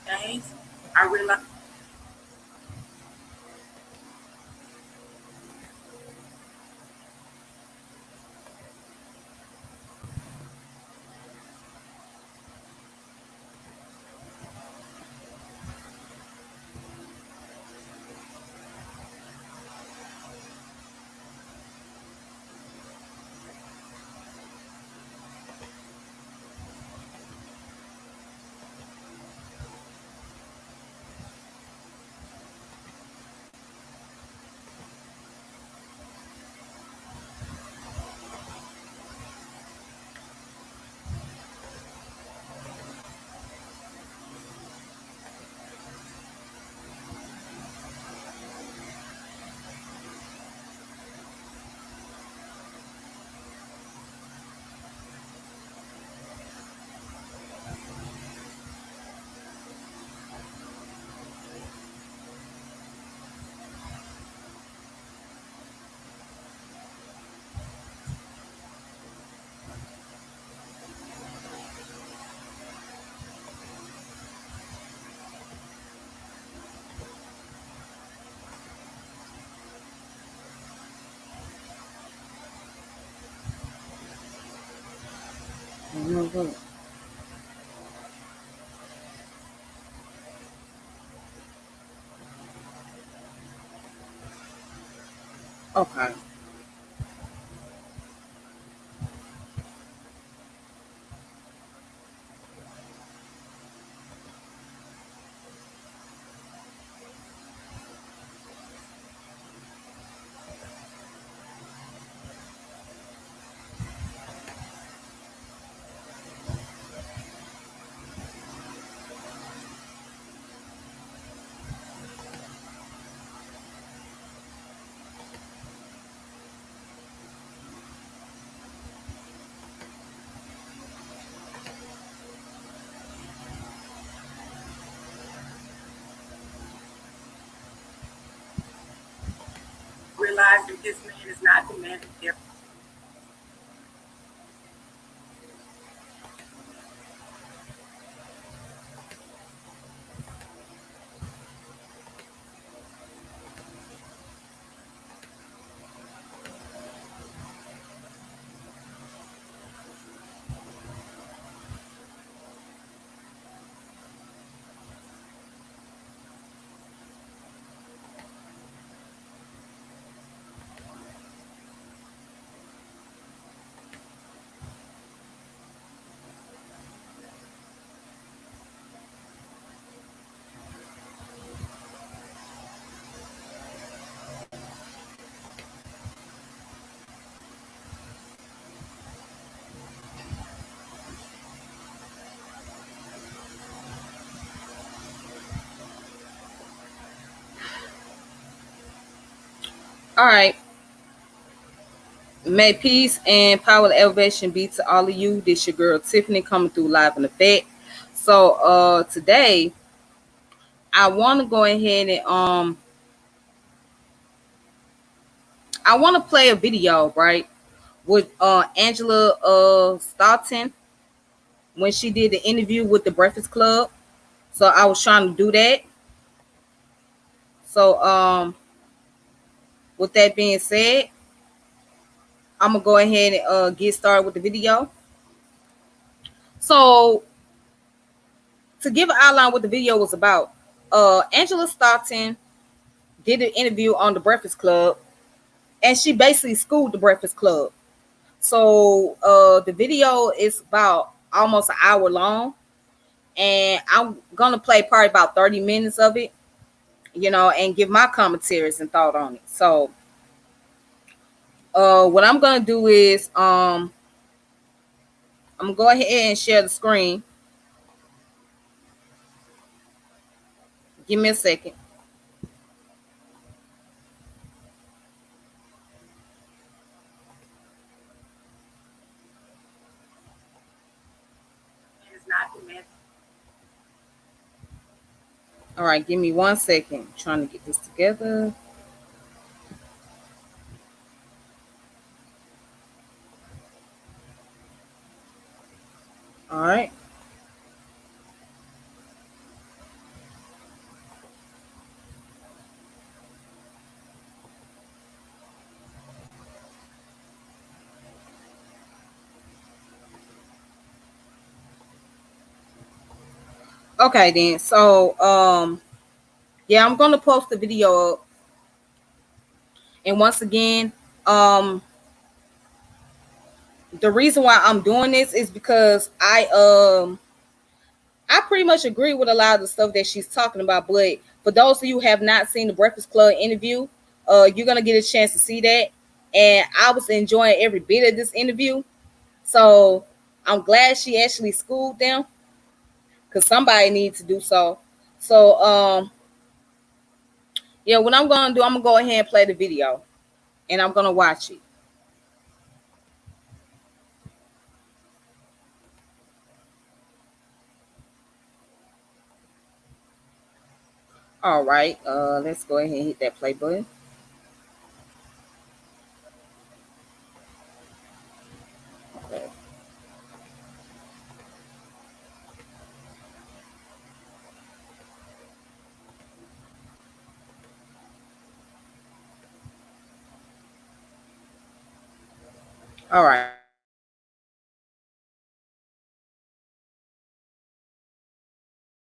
things, I realized. Mhm. Okay. Realize that this man is not demanding their. All right. May peace and power and elevation be to all of you. This your girl Tiffany coming through live in effect. So today I want to go ahead and I want to play a video, right? With Angela Stanton when she did the interview with the Breakfast Club. So I was trying to do that. So with that being said, I'm gonna go ahead and get started with the video. So to give an outline what the video was about, Angela Stanton did an interview on the Breakfast Club, and she basically schooled the Breakfast Club. So the video is about almost an hour long, and I'm gonna play probably about 30 minutes of it, and give my commentaries and thought on it. So what I'm gonna do is I'm gonna go ahead and share the screen. Give me a second. Man is not demanding. All right, give me 1 second. I'm trying to get this together. All right. Okay then. So yeah, I'm gonna post the video up. And once again, um the reason why I'm doing this is because I pretty much agree with a lot of the stuff that she's talking about. But for those of you who have not seen the Breakfast Club interview, you're gonna get a chance to see that. And I was enjoying every bit of this interview. So I'm glad she actually schooled them because somebody needs to do so. So yeah, what I'm gonna do, I'm gonna go ahead and play the video and I'm gonna watch it. All right, let's go ahead and hit that play button. Okay. All right.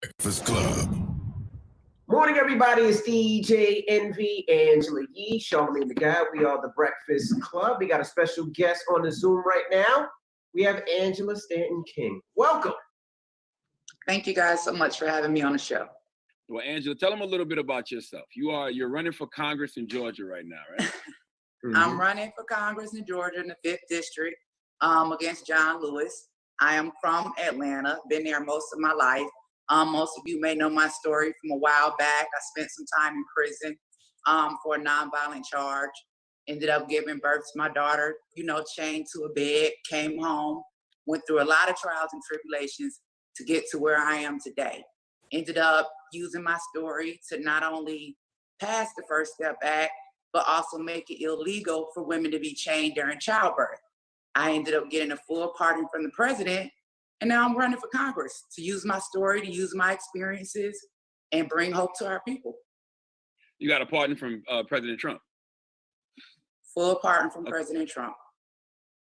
Breakfast Club. Morning, everybody. It's DJ Envy, Angela Yee, Charlamagne the Guy. We are the Breakfast Club. We got a special guest on the Zoom right now. We have Angela Stanton King. Welcome. Thank you guys so much for having me on the show. Well, Angela, tell them a little bit about yourself. You're running for Congress in Georgia right now, right? I'm running for Congress in Georgia in the 5th District against John Lewis. I am from Atlanta, been there most of my life. Most of you may know my story from a while back. I spent some time in prison for a nonviolent charge. Ended up giving birth to my daughter, chained to a bed, came home, went through a lot of trials and tribulations to get to where I am today. Ended up using my story to not only pass the First Step Act, but also make it illegal for women to be chained during childbirth. I ended up getting a full pardon from the president, and now I'm running for Congress to use my story, to use my experiences, and bring hope to our people. You got a pardon from President Trump? Full pardon from President Trump.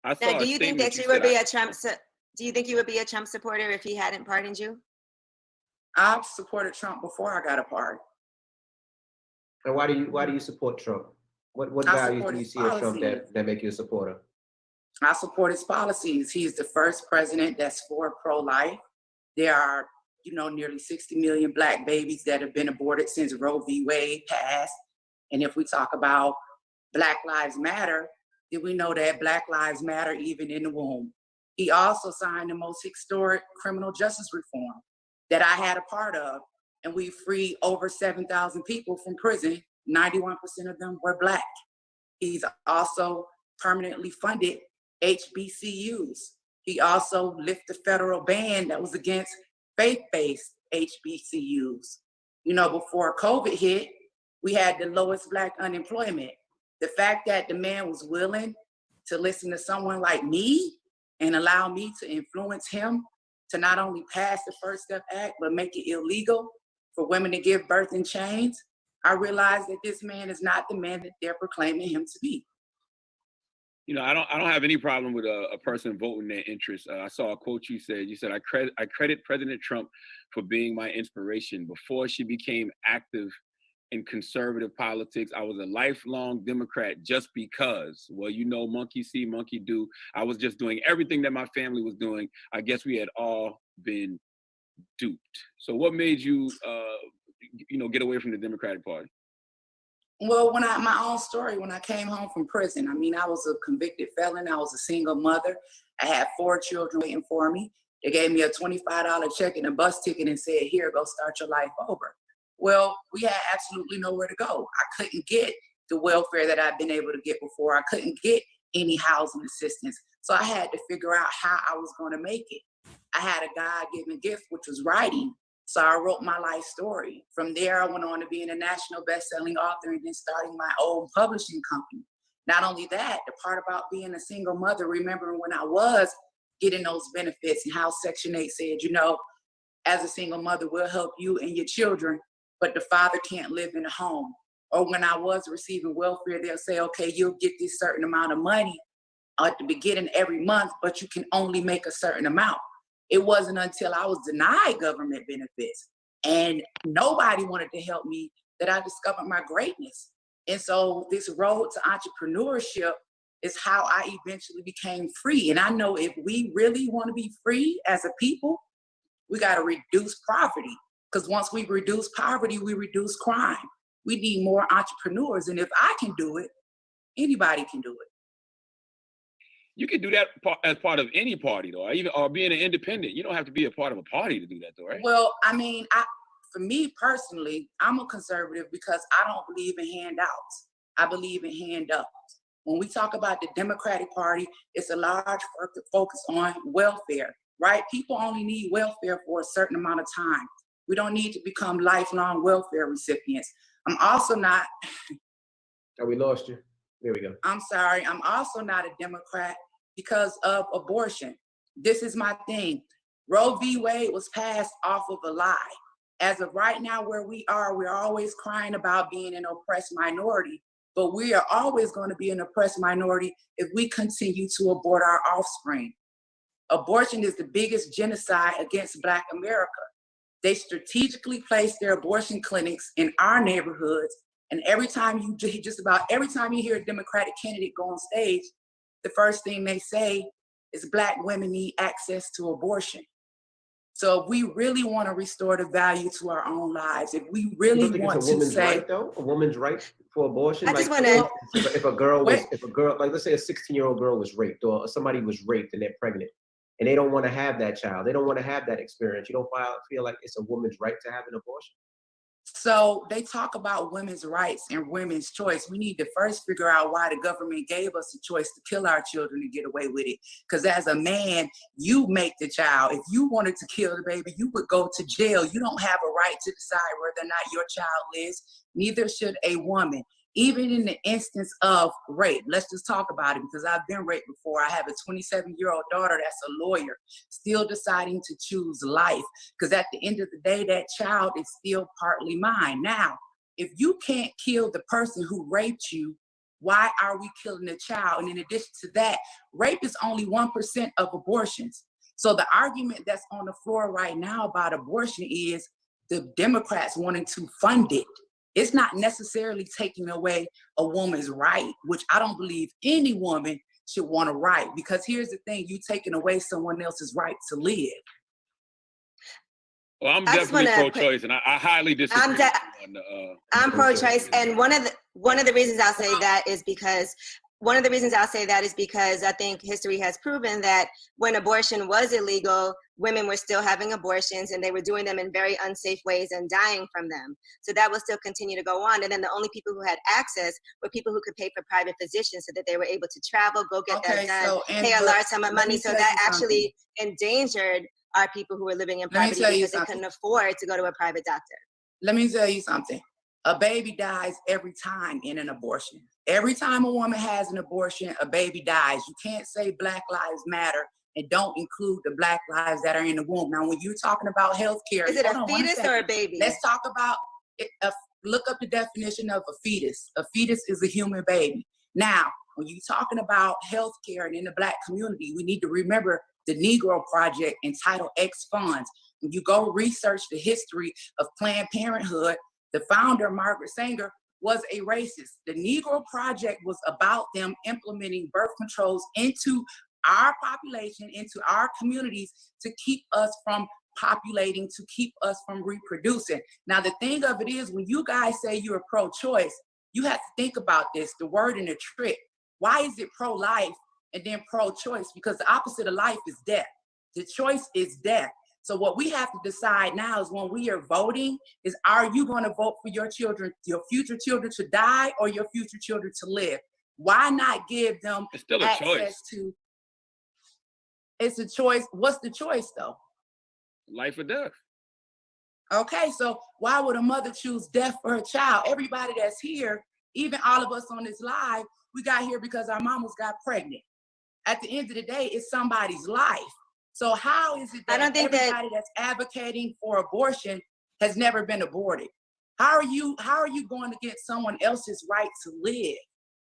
Now, do you think that you would be a Trump? Do you think you would be a Trump supporter if he hadn't pardoned you? I've supported Trump before I got a pardon. And why do you support Trump? What values do you see in Trump that make you a supporter? I support his policies. He's the first president that's for pro-life. There are, nearly 60 million Black babies that have been aborted since Roe v. Wade passed. And if we talk about Black Lives Matter, then we know that Black Lives Matter even in the womb. He also signed the most historic criminal justice reform that I had a part of. And we freed over 7,000 people from prison. 91% of them were Black. He's also permanently funded HBCUs. He also lifted the federal ban that was against faith-based HBCUs. Before COVID hit, we had the lowest Black unemployment. The fact that the man was willing to listen to someone like me and allow me to influence him to not only pass the First Step Act, but make it illegal for women to give birth in chains, I realized that this man is not the man that they're proclaiming him to be. I don't have any problem with a person voting their interests. I saw a quote you said. You said, I credit President Trump for being my inspiration. Before she became active in conservative politics, I was a lifelong Democrat just because. Well, monkey see, monkey do. I was just doing everything that my family was doing. I guess we had all been duped. So what made you, get away from the Democratic Party? Well, my own story, when I came home from prison, I was a convicted felon. I was a single mother. I had 4 children waiting for me. They gave me a $25 check and a bus ticket and said, here, go start your life over. Well, we had absolutely nowhere to go. I couldn't get the welfare that I'd been able to get before. I couldn't get any housing assistance. So I had to figure out how I was going to make it. I had a God-given gift, which was writing. So I wrote my life story. From there, I went on to being a national best-selling author and then starting my own publishing company. Not only that, the part about being a single mother, remembering when I was getting those benefits and how Section 8 said, as a single mother, we'll help you and your children, but the father can't live in a home. Or when I was receiving welfare, they'll say, okay, you'll get this certain amount of money at the beginning every month, but you can only make a certain amount. It wasn't until I was denied government benefits and nobody wanted to help me that I discovered my greatness. And so this road to entrepreneurship is how I eventually became free. And I know if we really want to be free as a people, we got to reduce poverty. Because once we reduce poverty, we reduce crime. We need more entrepreneurs. And if I can do it, anybody can do it. You can do that as part of any party, though, or being an independent. You don't have to be a part of a party to do that, though, right? Well, I mean, for me personally, I'm a conservative because I don't believe in handouts. I believe in hand-ups. When we talk about the Democratic Party, it's a large focus on welfare, right? People only need welfare for a certain amount of time. We don't need to become lifelong welfare recipients. I'm also not. Oh, we lost you. There we go. I'm sorry. I'm also not a Democrat because of abortion. This is my thing. Roe v. Wade was passed off of a lie. As of right now, where we are, we're always crying about being an oppressed minority, but we are always going to be an oppressed minority if we continue to abort our offspring. Abortion is the biggest genocide against Black America. They strategically place their abortion clinics in our neighborhoods. And just about every time you hear a Democratic candidate go on stage, the first thing they say is Black women need access to abortion. So if we really want to restore the value to our own lives, if we really want it's a to woman's say, right, though, a woman's right for abortion. I just like, wanna- if a girl, like let's say a 16-year-old girl was raped, or somebody was raped and they're pregnant, and they don't want to have that child, they don't want to have that experience. You don't feel like it's a woman's right to have an abortion? so they talk about women's rights and women's choice. We need to first figure out why the government gave us the choice to kill our children to get away with it. Because as a man, you make the child. If you wanted to kill the baby, you would go to jail. You don't have a right to decide whether or not your child lives. Neither should a woman. Even in the instance of rape, let's just talk about it because I've been raped before. I have a 27-year-old daughter that's a lawyer, still deciding to choose life because at the end of the day, that child is still partly mine. Now, if you can't kill the person who raped you, why are we killing the child? And in addition to that, rape is only 1% of abortions. So the argument that's on the floor right now about abortion is the Democrats wanting to fund it. It's not necessarily taking away a woman's right, which I don't believe any woman should want to right. Because here's the thing, you taking away someone else's right to live. Well, I'm definitely pro-choice, and I highly disagree. I'm pro-choice, and one of the reasons I'll say that is because I think history has proven that when abortion was illegal, women were still having abortions and they were doing them in very unsafe ways and dying from them. So that will still continue to go on. And then the only people who had access were people who could pay for private physicians so that they were able to travel, go get that done, pay a large sum of money. So that actually endangered our people who were living in poverty because they couldn't afford to go to a private doctor. Let me tell you something. A baby dies every time in an abortion. Every time a woman has an abortion, a baby dies. You can't say Black Lives Matter and don't include the Black lives that are in the womb. Now, when you're talking about healthcare, is it a fetus or a baby? Let's talk about it. Look up the definition of a fetus. A fetus is a human baby. Now, when you're talking about healthcare and in the Black community, we need to remember the Negro Project and Title X funds. When you go research the history of Planned Parenthood, the founder, Margaret Sanger, was a racist. The Negro Project was about them implementing birth controls into our population, into our communities to keep us from populating, to keep us from reproducing. Now, the thing of it is, when you guys say you're pro-choice, you have to think about this, the word and the trick. Why is it pro-life and then pro-choice? Because the opposite of life is death. The choice is death. So what we have to decide now is when we are voting is, are you going to vote for your children, your future children to die or your future children to live? Why not give them access to, it's a choice. What's the choice though? Life or death. Okay, so why would a mother choose death for her child? Everybody that's here, even all of us on this live, we got here because our mamas got pregnant. At the end of the day, it's somebody's life. So how is it that everybody that's advocating for abortion has never been aborted? How are you going to get someone else's right to live?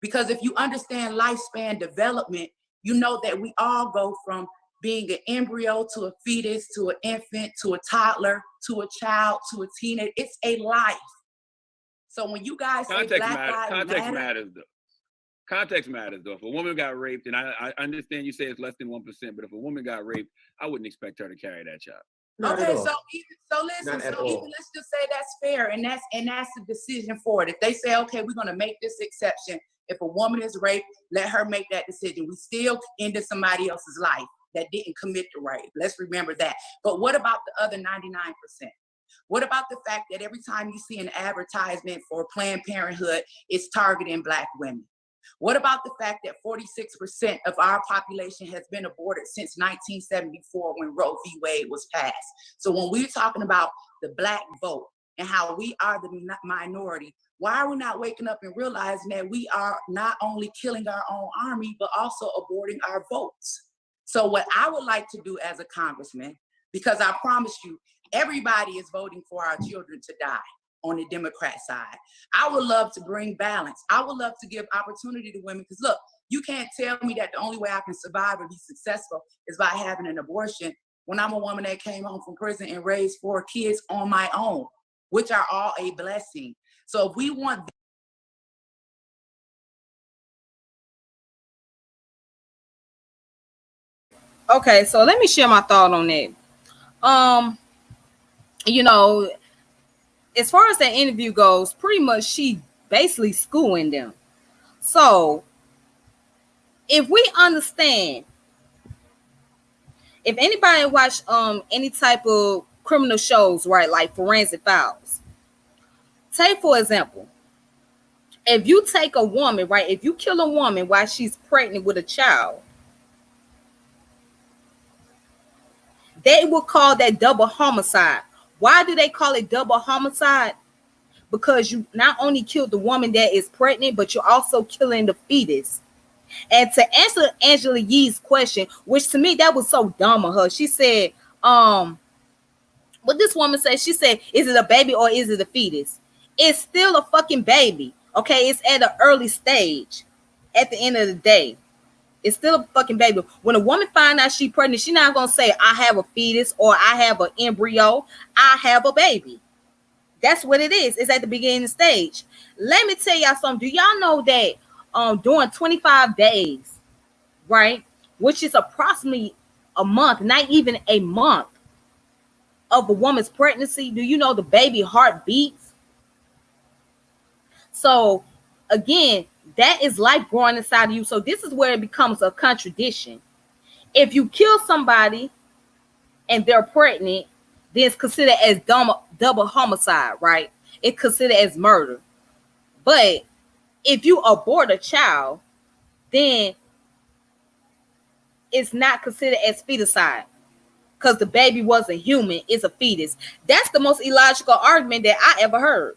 Because if you understand lifespan development, you know that we all go from being an embryo to a fetus, to an infant, to a toddler, to a child, to a teenager. It's a life. So when you guys say Black Lives Matter, Context matters, though. If a woman got raped, and I understand you say it's less than 1%, but if a woman got raped, I wouldn't expect her to carry that child. Okay, so listen, let's just say that's fair, and that's the decision for it. If they say, okay, we're gonna make this exception, if a woman is raped, let her make that decision. We still ended somebody else's life that didn't commit the rape. Let's remember that. But what about the other 99%? What about the fact that every time you see an advertisement for Planned Parenthood, it's targeting Black women? What about the fact that 46% of our population has been aborted since 1974 when Roe v. Wade was passed? So when we're talking about the Black vote and how we are the minority, why are we not waking up and realizing that we are not only killing our own army, but also aborting our votes? So what I would like to do as a congressman, because I promise you, everybody is voting for our children to die on the Democrat side. I would love to bring balance. I would love to give opportunity to women, because look, you can't tell me that the only way I can survive or be successful is by having an abortion when I'm a woman that came home from prison and raised 4 kids on my own, which are all a blessing. So if we want Okay, so let me share my thought on that. You know, as far as that interview goes, pretty much she basically schooling them. So if we understand, if anybody watch any type of criminal shows, right, like Forensic Files, take for example, if you take a woman, right, if you kill a woman while she's pregnant with a child, they will call that double homicide. Why do they call it double homicide? Because you not only killed the woman that is pregnant, but you're also killing the fetus. And to answer Angela Yee's question, which to me that was so dumb of her, she said, what this woman said, she said, is it a baby or is it a fetus? It's still a fucking baby. Okay, it's at an early stage. At the end of the day, it's still a fucking baby. When a woman finds out she's pregnant, she's not gonna say, I have a fetus or I have an embryo. I have a baby. That's what it is. It's at the beginning stage. Let me tell y'all something. Do y'all know that during 25 days, right, which is approximately a month, not even a month of a woman's pregnancy, do you know the baby heart beats? So again, that is life growing inside of you. So this is where it becomes a contradiction. If you kill somebody and they're pregnant, then it's considered as double homicide, right? It's considered as murder. But if you abort a child, then it's not considered as feticide because the baby wasn't human, it's a fetus. That's the most illogical argument that I ever heard.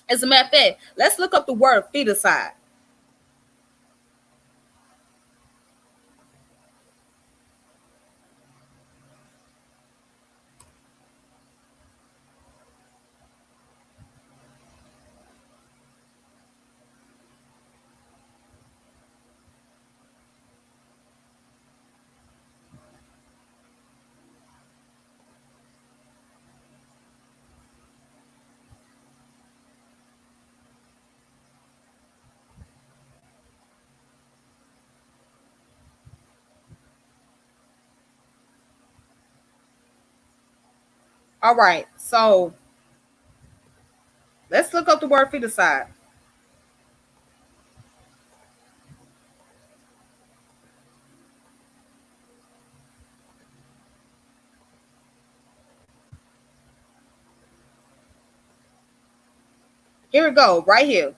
As a matter of fact, let's look up the word feticide. All right, so let's look up the word feticide. Here we go, right here.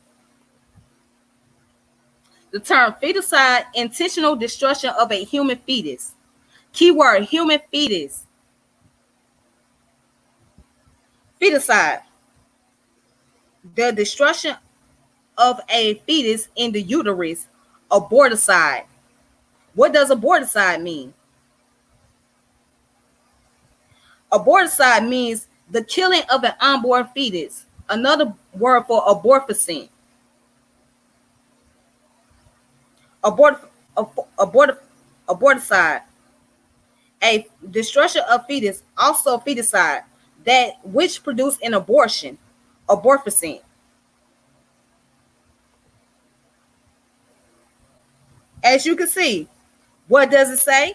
The term feticide, intentional destruction of a human fetus. Keyword, human fetus. Feticide, the destruction of a fetus in the uterus. Aborticide. What does aborticide mean? Aborticide means the killing of an unborn fetus. Another word for abortifacient. Aborticide. a destruction of fetus, also feticide, that which produce an abortion, abortifacient. As you can see, what does it say?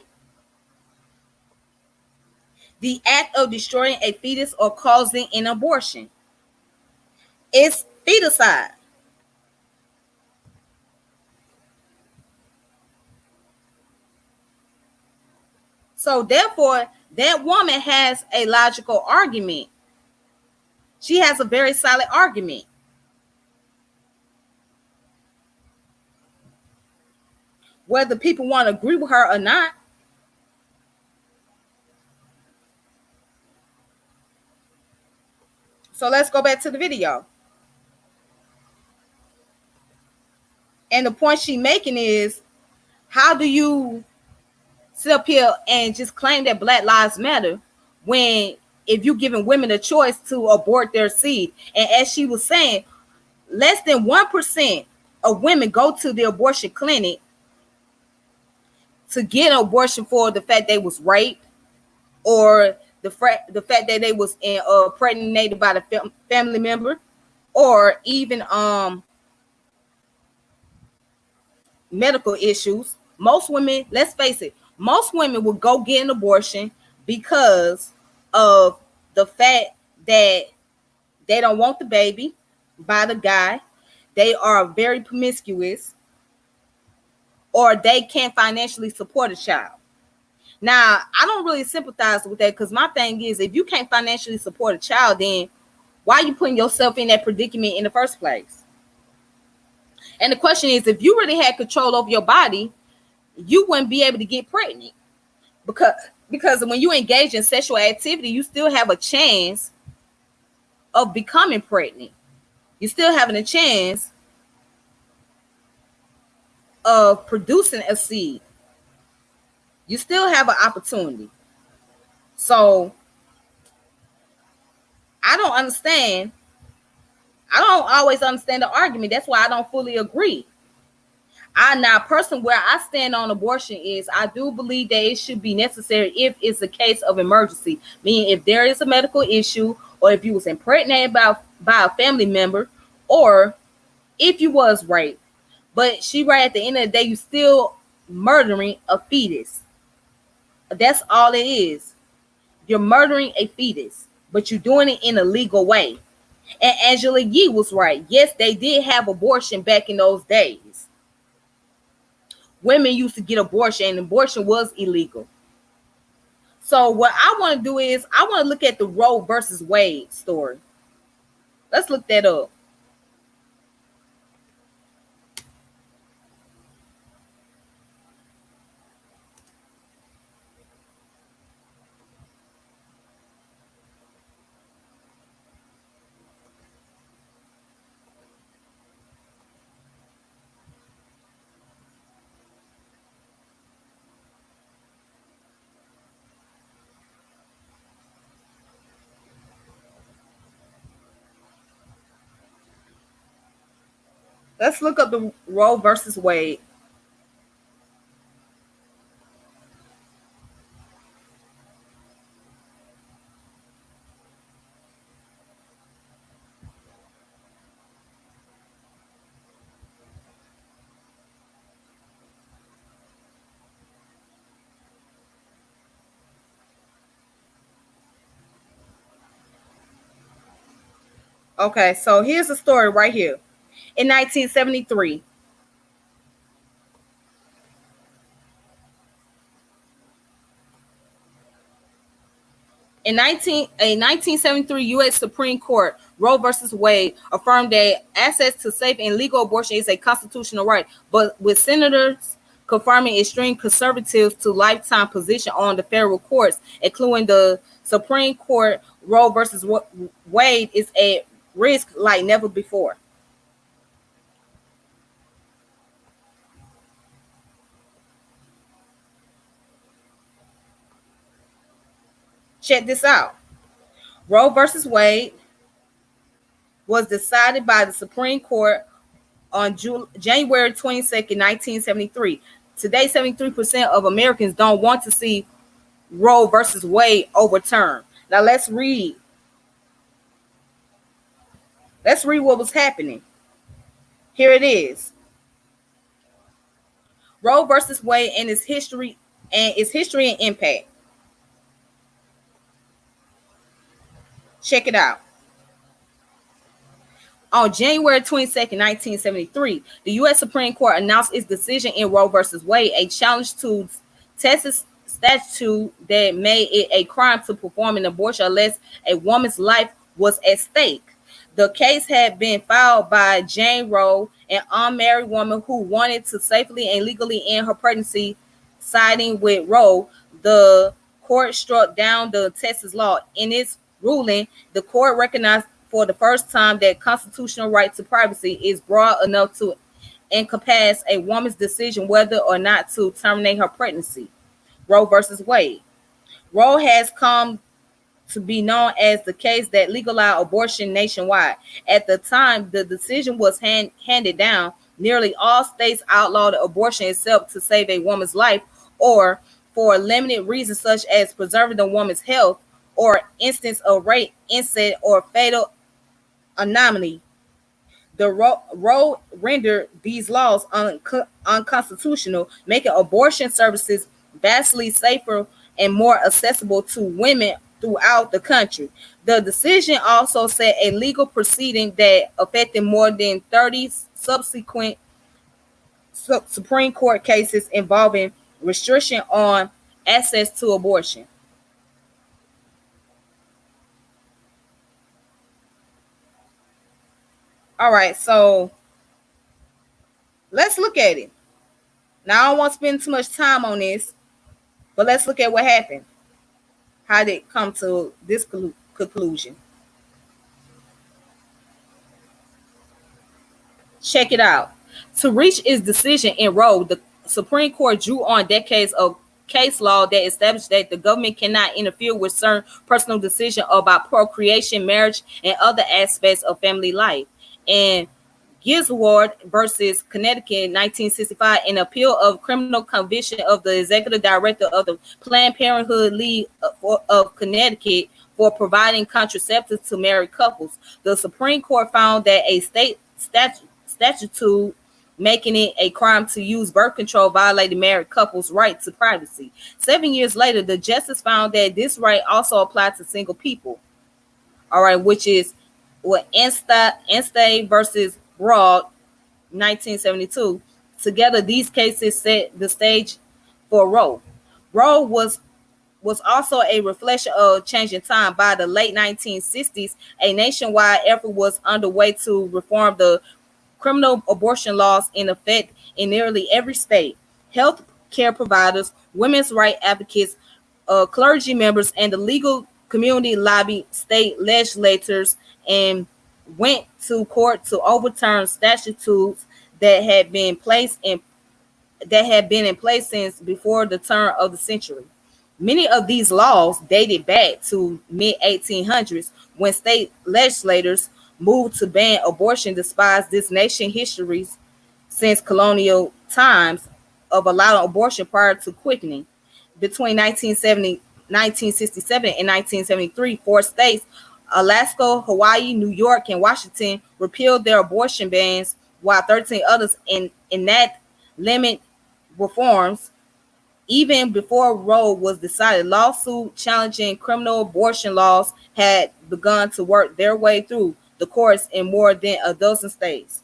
The act of destroying a fetus or causing an abortion. It's feticide. So therefore, that woman has a logical argument. She has a very solid argument. Whether people want to agree with her or not. So let's go back to the video. And the point she's making is, how do you sit up here and just claim that Black Lives Matter when if you're giving women a choice to abort their seed? And as she was saying, less than 1% of women go to the abortion clinic to get an abortion for the fact they was raped, or the fact that they was impregnated by the family member, or even medical issues. Most women, let's face it, most women will go get an abortion because of the fact that they don't want the baby by the guy, they are very promiscuous, or they can't financially support a child. Now, I don't really sympathize with that, because my thing is, if you can't financially support a child, then why are you putting yourself in that predicament in the first place? And the question is, if you really had control over your body, you wouldn't be able to get pregnant, because when you engage in sexual activity, you still have a chance of becoming pregnant. You're still having a chance of producing a seed. You still have an opportunity. So I don't understand. I don't always understand the argument. That's why I don't fully agree. Where I stand on abortion is, I do believe that it should be necessary if it's a case of emergency. Meaning, if there is a medical issue, or if you was impregnated by a family member, or if you was raped. But she right at the end of the day, you still murdering a fetus. That's all it is. You're murdering a fetus, but you're doing it in a legal way. And Angela Yee was right. Yes, they did have abortion back in those days. Women used to get abortion, and abortion was illegal. So what I want to do is, I want to look at the Roe versus Wade story. Let's look that up. Let's look up the Roe versus Wade. Okay, so here's the story right here. In 1973, a 1973 U.S. Supreme Court, Roe versus Wade, affirmed that access to safe and legal abortion is a constitutional right, but with senators confirming extreme conservatives to lifetime position on the federal courts, including the Supreme Court, Roe versus Wade is at risk like never before. Check this out. Roe versus Wade was decided by the Supreme Court on January 22nd, 1973. Today, 73% of Americans don't want to see Roe versus Wade overturned. Now let's read. Let's read what was happening. Here it is. Roe versus Wade and its history and impact. Check it out. On January 22nd, 1973, the U.S. Supreme Court announced its decision in Roe versus Wade, a challenge to Texas statute that made it a crime to perform an abortion unless a woman's life was at stake. The case had been filed by Jane Roe, an unmarried woman who wanted to safely and legally end her pregnancy. Siding with Roe, the court struck down the Texas law. In its ruling, the court recognized for the first time that constitutional right to privacy is broad enough to encompass a woman's decision whether or not to terminate her pregnancy. Roe versus Wade. Roe has come to be known as the case that legalized abortion nationwide. At the time the decision was handed down, nearly all states outlawed abortion except to save a woman's life or for limited reasons such as preserving the woman's health or instance of rape, incest, or fatal anomaly. The Roe rendered these laws unconstitutional, making abortion services vastly safer and more accessible to women throughout the country. The decision also set a legal proceeding that affected more than 30 subsequent Supreme Court cases involving restriction on access to abortion. All right, so let's look at it. Now, I don't want to spend too much time on this, but let's look at what happened. How did it come to this conclusion? Check it out. To reach its decision in Roe, the Supreme Court drew on decades of case law that established that the government cannot interfere with certain personal decisions about procreation, marriage, and other aspects of family life. And Gisward versus Connecticut in 1965, an appeal of criminal conviction of the executive director of the Planned Parenthood League of Connecticut for providing contraceptives to married couples. The Supreme Court found that a state statute making it a crime to use birth control violated married couples' right to privacy. 7 years later, the justice found that this right also applied to single people. All right, which is what Stanton versus Broad, 1972. Together, these cases set the stage for Roe. Roe was also a reflection of changing time. By the late 1960s, a nationwide effort was underway to reform the criminal abortion laws in effect in nearly every state. Health care providers, women's rights advocates, clergy members, and the legal community lobbied state legislators and went to court to overturn statutes that had been in place since before the turn of the century. Many of these laws dated back to mid-1800s when state legislators moved to ban abortion despite this nation's histories since colonial times of allowing abortion prior to quickening. Between 1967 and 1973, 4 states, Alaska, Hawaii, New York, and Washington, repealed their abortion bans, while 13 others enact limit reforms. Even before Roe was decided, lawsuits challenging criminal abortion laws had begun to work their way through the courts in more than a dozen states.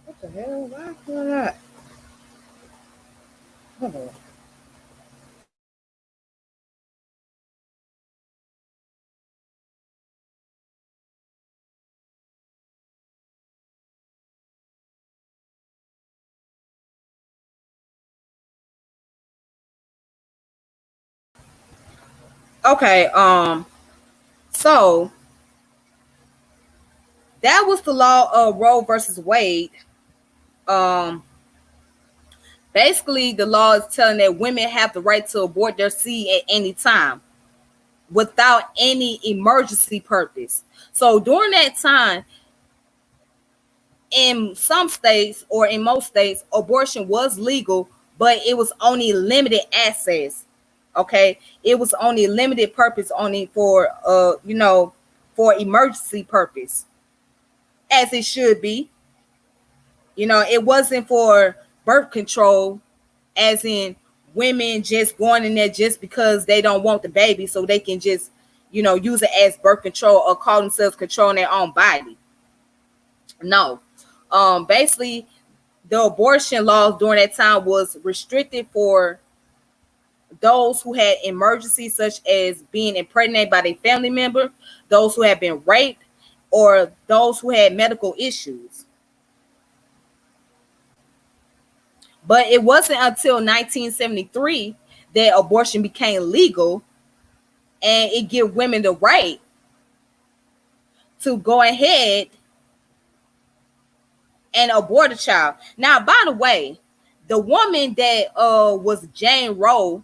What the hell? Why could I? Hold on. Okay, so that was the law of Roe versus Wade. Basically, the law is telling that women have the right to abort their seed at any time without any emergency purpose. So during that time, in some states or in most states, abortion was legal, but it was only limited access. Okay, it was only limited purpose, only for for emergency purpose, as it should be. It wasn't for birth control, as in women just going in there just because they don't want the baby, so they can just use it as birth control or call themselves controlling their own body. No. Basically, the abortion laws during that time was restricted for those who had emergencies, such as being impregnated by their family member, those who had been raped, or those who had medical issues. But it wasn't until 1973 that abortion became legal, and it gave women the right to go ahead and abort a child. Now, by the way, the woman that was Jane Roe,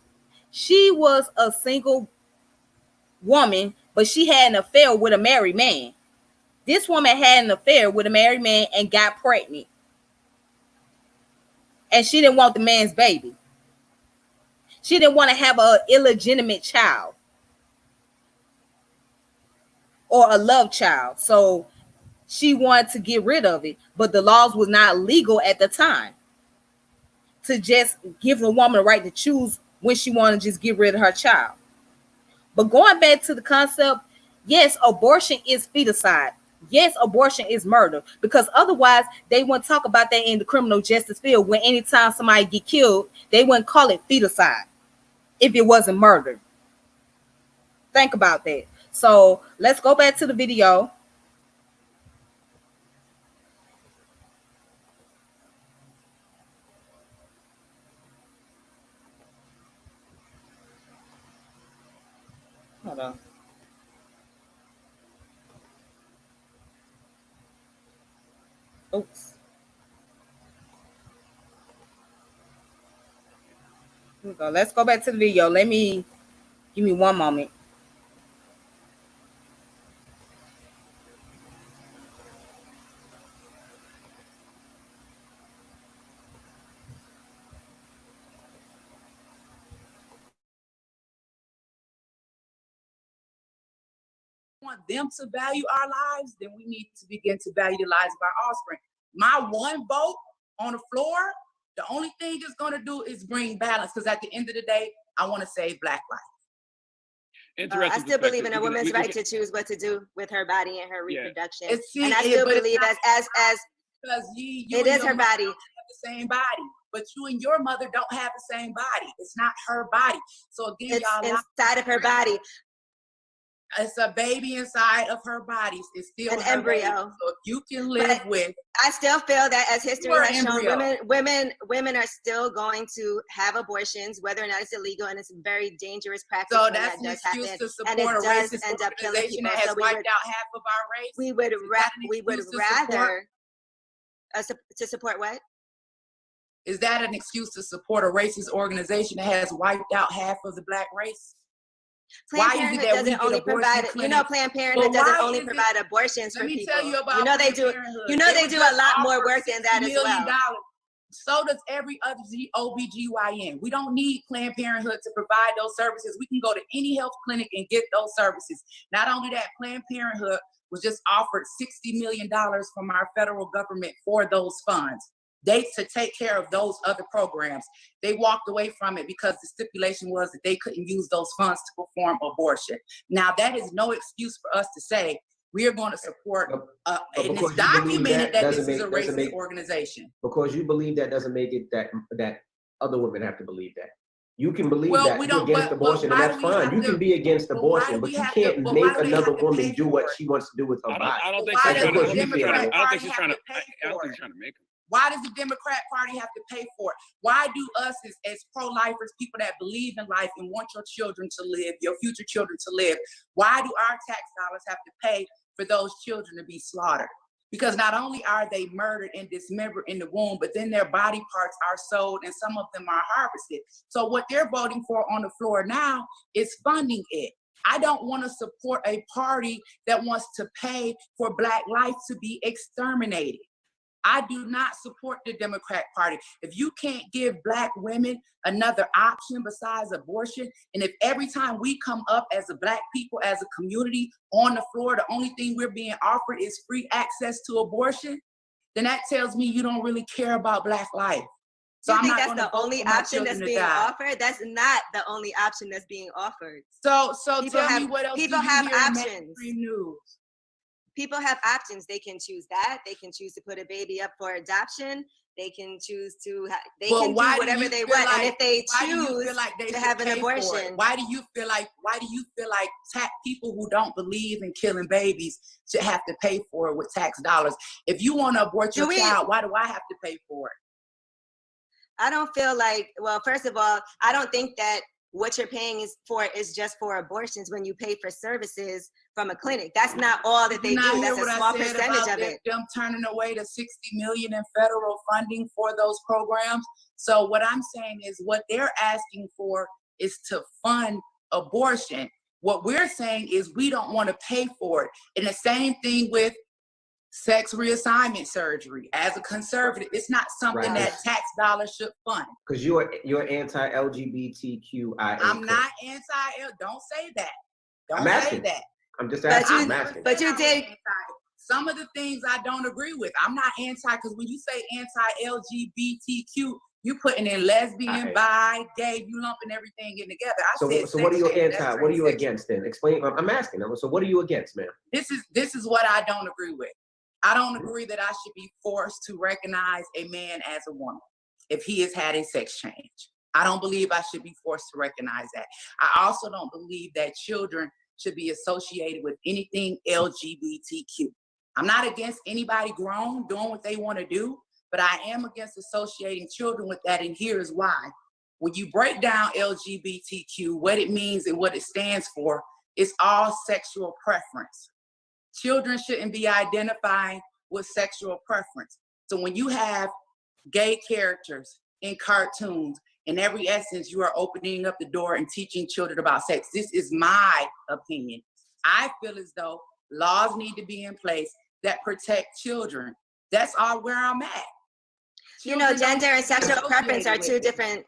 she was a single woman, but she had an affair with a married man. This woman had an affair with a married man and got pregnant. And she didn't want the man's baby. She didn't want to have an illegitimate child or a love child. So she wanted to get rid of it, but the laws was not legal at the time to just give a woman the right to choose when she wanted to just get rid of her child. But going back to the concept, yes, abortion is feticide. Yes, abortion is murder, because otherwise they wouldn't talk about that in the criminal justice field. When anytime somebody get killed, they wouldn't call it feticide if it wasn't murder. Think about that. So let's go back to the video. Hold on. Oops. Here we go. Let's go back to the video. Give me one moment. Want them to value our lives, then we need to begin to value the lives of our offspring. My one vote on the floor, the only thing it's going to do is bring balance, because at the end of the day, I want to save Black life. I still believe in a woman's right to choose what to do with her body and her reproduction. See, and I still believe as because it is her body. Have the same body, but you and your mother don't have the same body. It's not her body. So again, it's y'all, inside of her body. It's a baby inside of her body. It's still an embryo. Baby. So if you can live with, I still feel that as history has shown, embryo. women are still going to have abortions, whether or not it's illegal, and it's a very dangerous practice. So that's an excuse to support a racist organization that has wiped out half of our race. We would rather to support what? Is that an excuse to support a racist organization that has wiped out half of the Black race? Planned Parenthood doesn't only provide, Planned Parenthood doesn't only provide abortions for people. Let me tell you about they do. They do a lot more work than that as well. So does every other OBGYN. We don't need Planned Parenthood to provide those services. We can go to any health clinic and get those services. Not only that, Planned Parenthood was just offered $60 million from our federal government for those funds. To take care of those other programs. They walked away from it because the stipulation was that they couldn't use those funds to perform abortion. Now, that is no excuse for us to say we are going to support, and it's documented that this is a racist organization. Because you believe that doesn't make it that other women have to believe that. You can believe that you're against abortion, and that's fine. You can be against abortion, but you can't make another woman do what she wants to do with her body. I don't think she's trying to make them. Why does the Democrat Party have to pay for it? Why do us as pro-lifers, people that believe in life and want your children to live, your future children to live, why do our tax dollars have to pay for those children to be slaughtered? Because not only are they murdered and dismembered in the womb, but then their body parts are sold and some of them are harvested. So what they're voting for on the floor now is funding it. I don't want to support a party that wants to pay for Black life to be exterminated. I do not support the Democrat Party. If you can't give Black women another option besides abortion, and if every time we come up as a Black people, as a community on the floor, the only thing we're being offered is free access to abortion, then that tells me you don't really care about Black life. So You I'm think not that's the only option that's being offered? That's not the only option that's being offered. So People tell have, me what else people do you have hear in options. mainstream news? People have options. They can choose that. They can choose to put a baby up for adoption. They can choose to. They can do whatever they want. And if they choose to have an abortion, why do you feel like people who don't believe in killing babies should have to pay for it with tax dollars? If you want to abort your child, why do I have to pay for it? I don't feel like. Well, first of all, I don't think that what you're paying is just for abortions when you pay for services from a clinic. That's not all that they do. That's a small percentage of it. Them turning away the $60 million in federal funding for those programs. So what I'm saying is what they're asking for is to fund abortion. What we're saying is we don't want to pay for it. And the same thing with sex reassignment surgery. As a conservative, it's not something that tax dollars should fund. Because you're anti-LGBTQIA. I'm not anti. Don't say that. Don't say that. I'm just asking. But you did. Some of the things I don't agree with. I'm not anti, because when you say anti-LGBTQ, you putting in lesbian, bi, gay, you lumping everything in together. So what are you anti? What are you against then? Explain. I'm asking them. So what are you against, ma'am? This is what I don't agree with. I don't agree that I should be forced to recognize a man as a woman if he has had a sex change. I don't believe I should be forced to recognize that. I also don't believe that children should be associated with anything LGBTQ. I'm not against anybody grown doing what they want to do, but I am against associating children with that, and here's why. When you break down LGBTQ, what it means and what it stands for, it's all sexual preference. Children shouldn't be identifying with sexual preference. So when you have gay characters in cartoons, in every essence, you are opening up the door and teaching children about sex. This is my opinion. I feel as though laws need to be in place that protect children. That's all where I'm at. You know, gender and sexual preference are two different.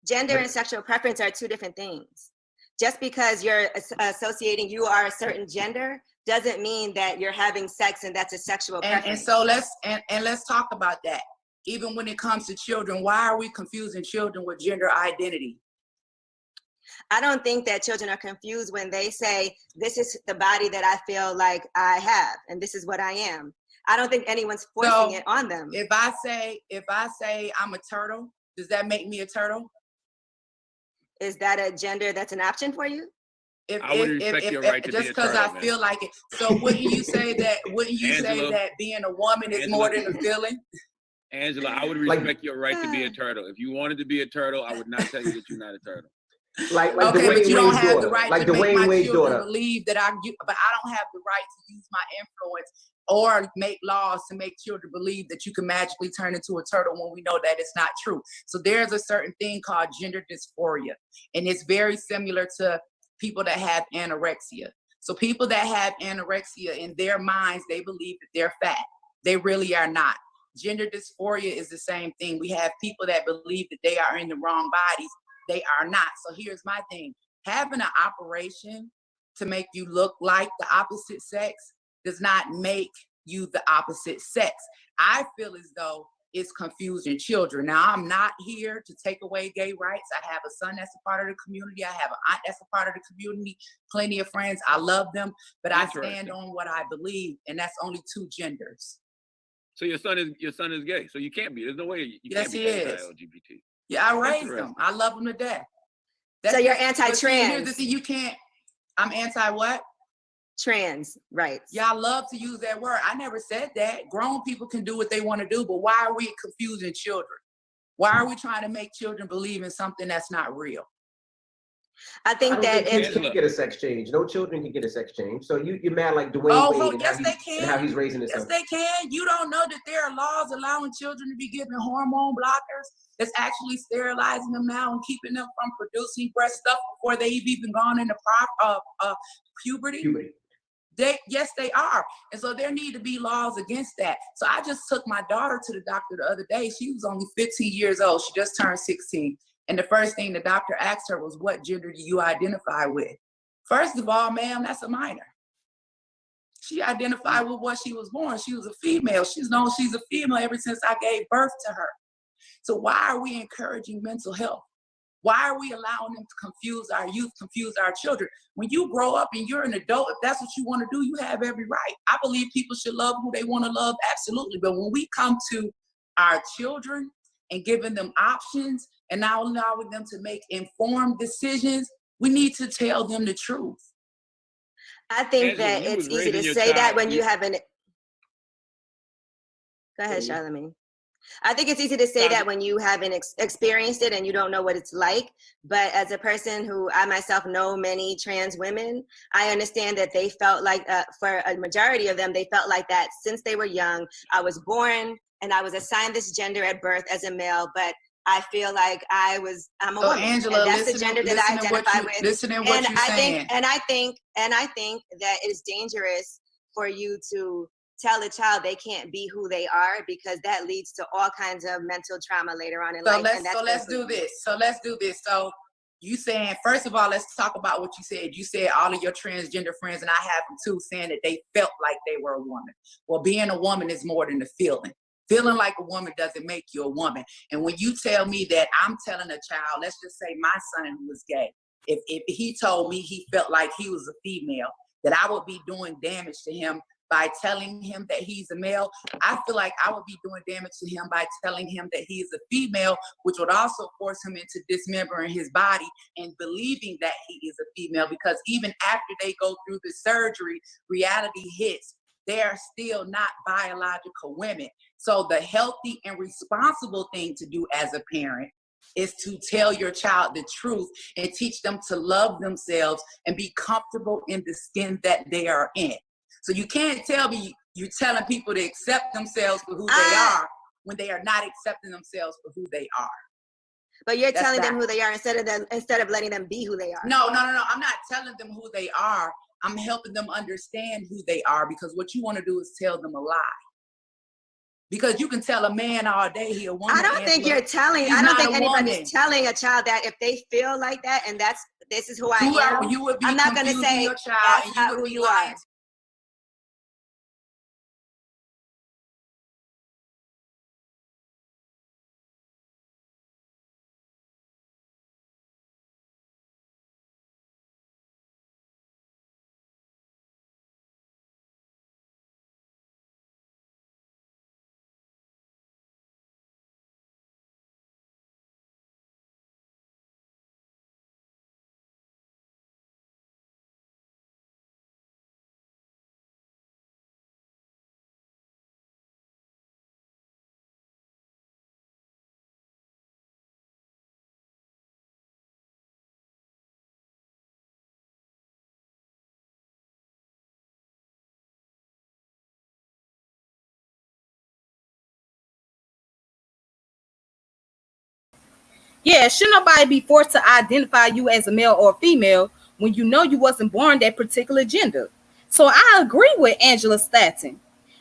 Gender and sexual preference are two different things. Just because you're associating you are a certain gender doesn't mean that you're having sex and that's a sexual preference. And so let's talk about that. Even when it comes to children, why are we confusing children with gender identity? I don't think that children are confused when they say, this is the body that I feel like I have, and this is what I am. I don't think anyone's forcing it on them. If I say I'm a turtle, does that make me a turtle? Is that a gender that's an option for you? I would respect your right to be a just because I feel like it. So wouldn't you say that? Wouldn't you say that being a woman is more than a feeling? Angela, I would respect your right to be a turtle. If you wanted to be a turtle, I would not tell you that you're not a turtle. Okay, but you don't have the right to make my children believe that but I don't have the right to use my influence or make laws to make children believe that you can magically turn into a turtle when we know that it's not true. So there's a certain thing called gender dysphoria, and it's very similar to people that have anorexia. So people that have anorexia, in their minds, they believe that they're fat. They really are not. Gender dysphoria is the same thing. We have people that believe that they are in the wrong bodies. They are not. So here's my thing. Having an operation to make you look like the opposite sex does not make you the opposite sex. I feel as though it's confusing children. Now, I'm not here to take away gay rights. I have a son that's a part of the community. I have an aunt that's a part of the community. Plenty of friends. I love them. But I stand on what I believe, and that's only two genders. So your son is gay. So you can't be. There's no way you can't be anti-LGBT. Yeah, I raised him. I love him to death. So you're anti-trans. Here's the thing, you can't. I'm anti what? Trans rights. Yeah, I love to use that word. I never said that. Grown people can do what they want to do, but why are we confusing children? Why are we trying to make children believe in something that's not real? I think that if you can get a sex change, no children can get a sex change. So you're mad like Dwayne Wade and how he's raising his son. Yes, they can. You don't know that there are laws allowing children to be given hormone blockers that's actually sterilizing them now and keeping them from producing breast stuff before they've even gone into puberty. Yes, they are. And so there need to be laws against that. So I just took my daughter to the doctor the other day. She was only 15 years old. She just turned 16. And the first thing the doctor asked her was, what gender do you identify with? First of all, ma'am, that's a minor. She identified with what she was born. She was a female. She's known she's a female ever since I gave birth to her. So why are we encouraging mental health? Why are we allowing them to confuse our youth, confuse our children? When you grow up and you're an adult, if that's what you want to do, you have every right. I believe people should love who they want to love, absolutely. But when we come to our children and giving them options and now allowing them to make informed decisions, we need to tell them the truth. I think Angela, that you it's was easy to raising your say that child, when you- you have an. Go ahead, Charlamagne. I think it's easy to say that when you haven't experienced it and you don't know what it's like. But as a person who I myself know many trans women, I understand that they felt like, for a majority of them, they felt like that since they were young. I was born and I was assigned this gender at birth as a male, but I feel like I'm a woman. Angela, and that's the gender that I identify with. Listening what you're saying. And I think that it's dangerous for you to tell a child they can't be who they are, because that leads to all kinds of mental trauma later on in life. So let's do this. So you saying, first of all, let's talk about what you said. You said all of your transgender friends, and I have them too, saying that they felt like they were a woman. Well, being a woman is more than a feeling. Feeling like a woman doesn't make you a woman. And when you tell me that I'm telling a child, let's just say my son who was gay, if he told me he felt like he was a female, that I would be doing damage to him by telling him that he's a male, I feel like I would be doing damage to him by telling him that he is a female, which would also force him into dismembering his body and believing that he is a female, because even after they go through the surgery, reality hits. They are still not biological women. So the healthy and responsible thing to do as a parent is to tell your child the truth and teach them to love themselves and be comfortable in the skin that they are in. So you can't tell me you're telling people to accept themselves for who they are when they are not accepting themselves for who they are. But you're telling them who they are instead of letting them be who they are. No. I'm not telling them who they are. I'm helping them understand who they are, because what you want to do is tell them a lie. Because you can tell a man all day he a woman. I don't think anybody's telling a child that if they feel like that and this is who I am. You would be I'm not going to say your child, that's not who you are. Yeah, should nobody be forced to identify you as a male or a female when you know you wasn't born that particular gender? So I agree with Angela Stanton.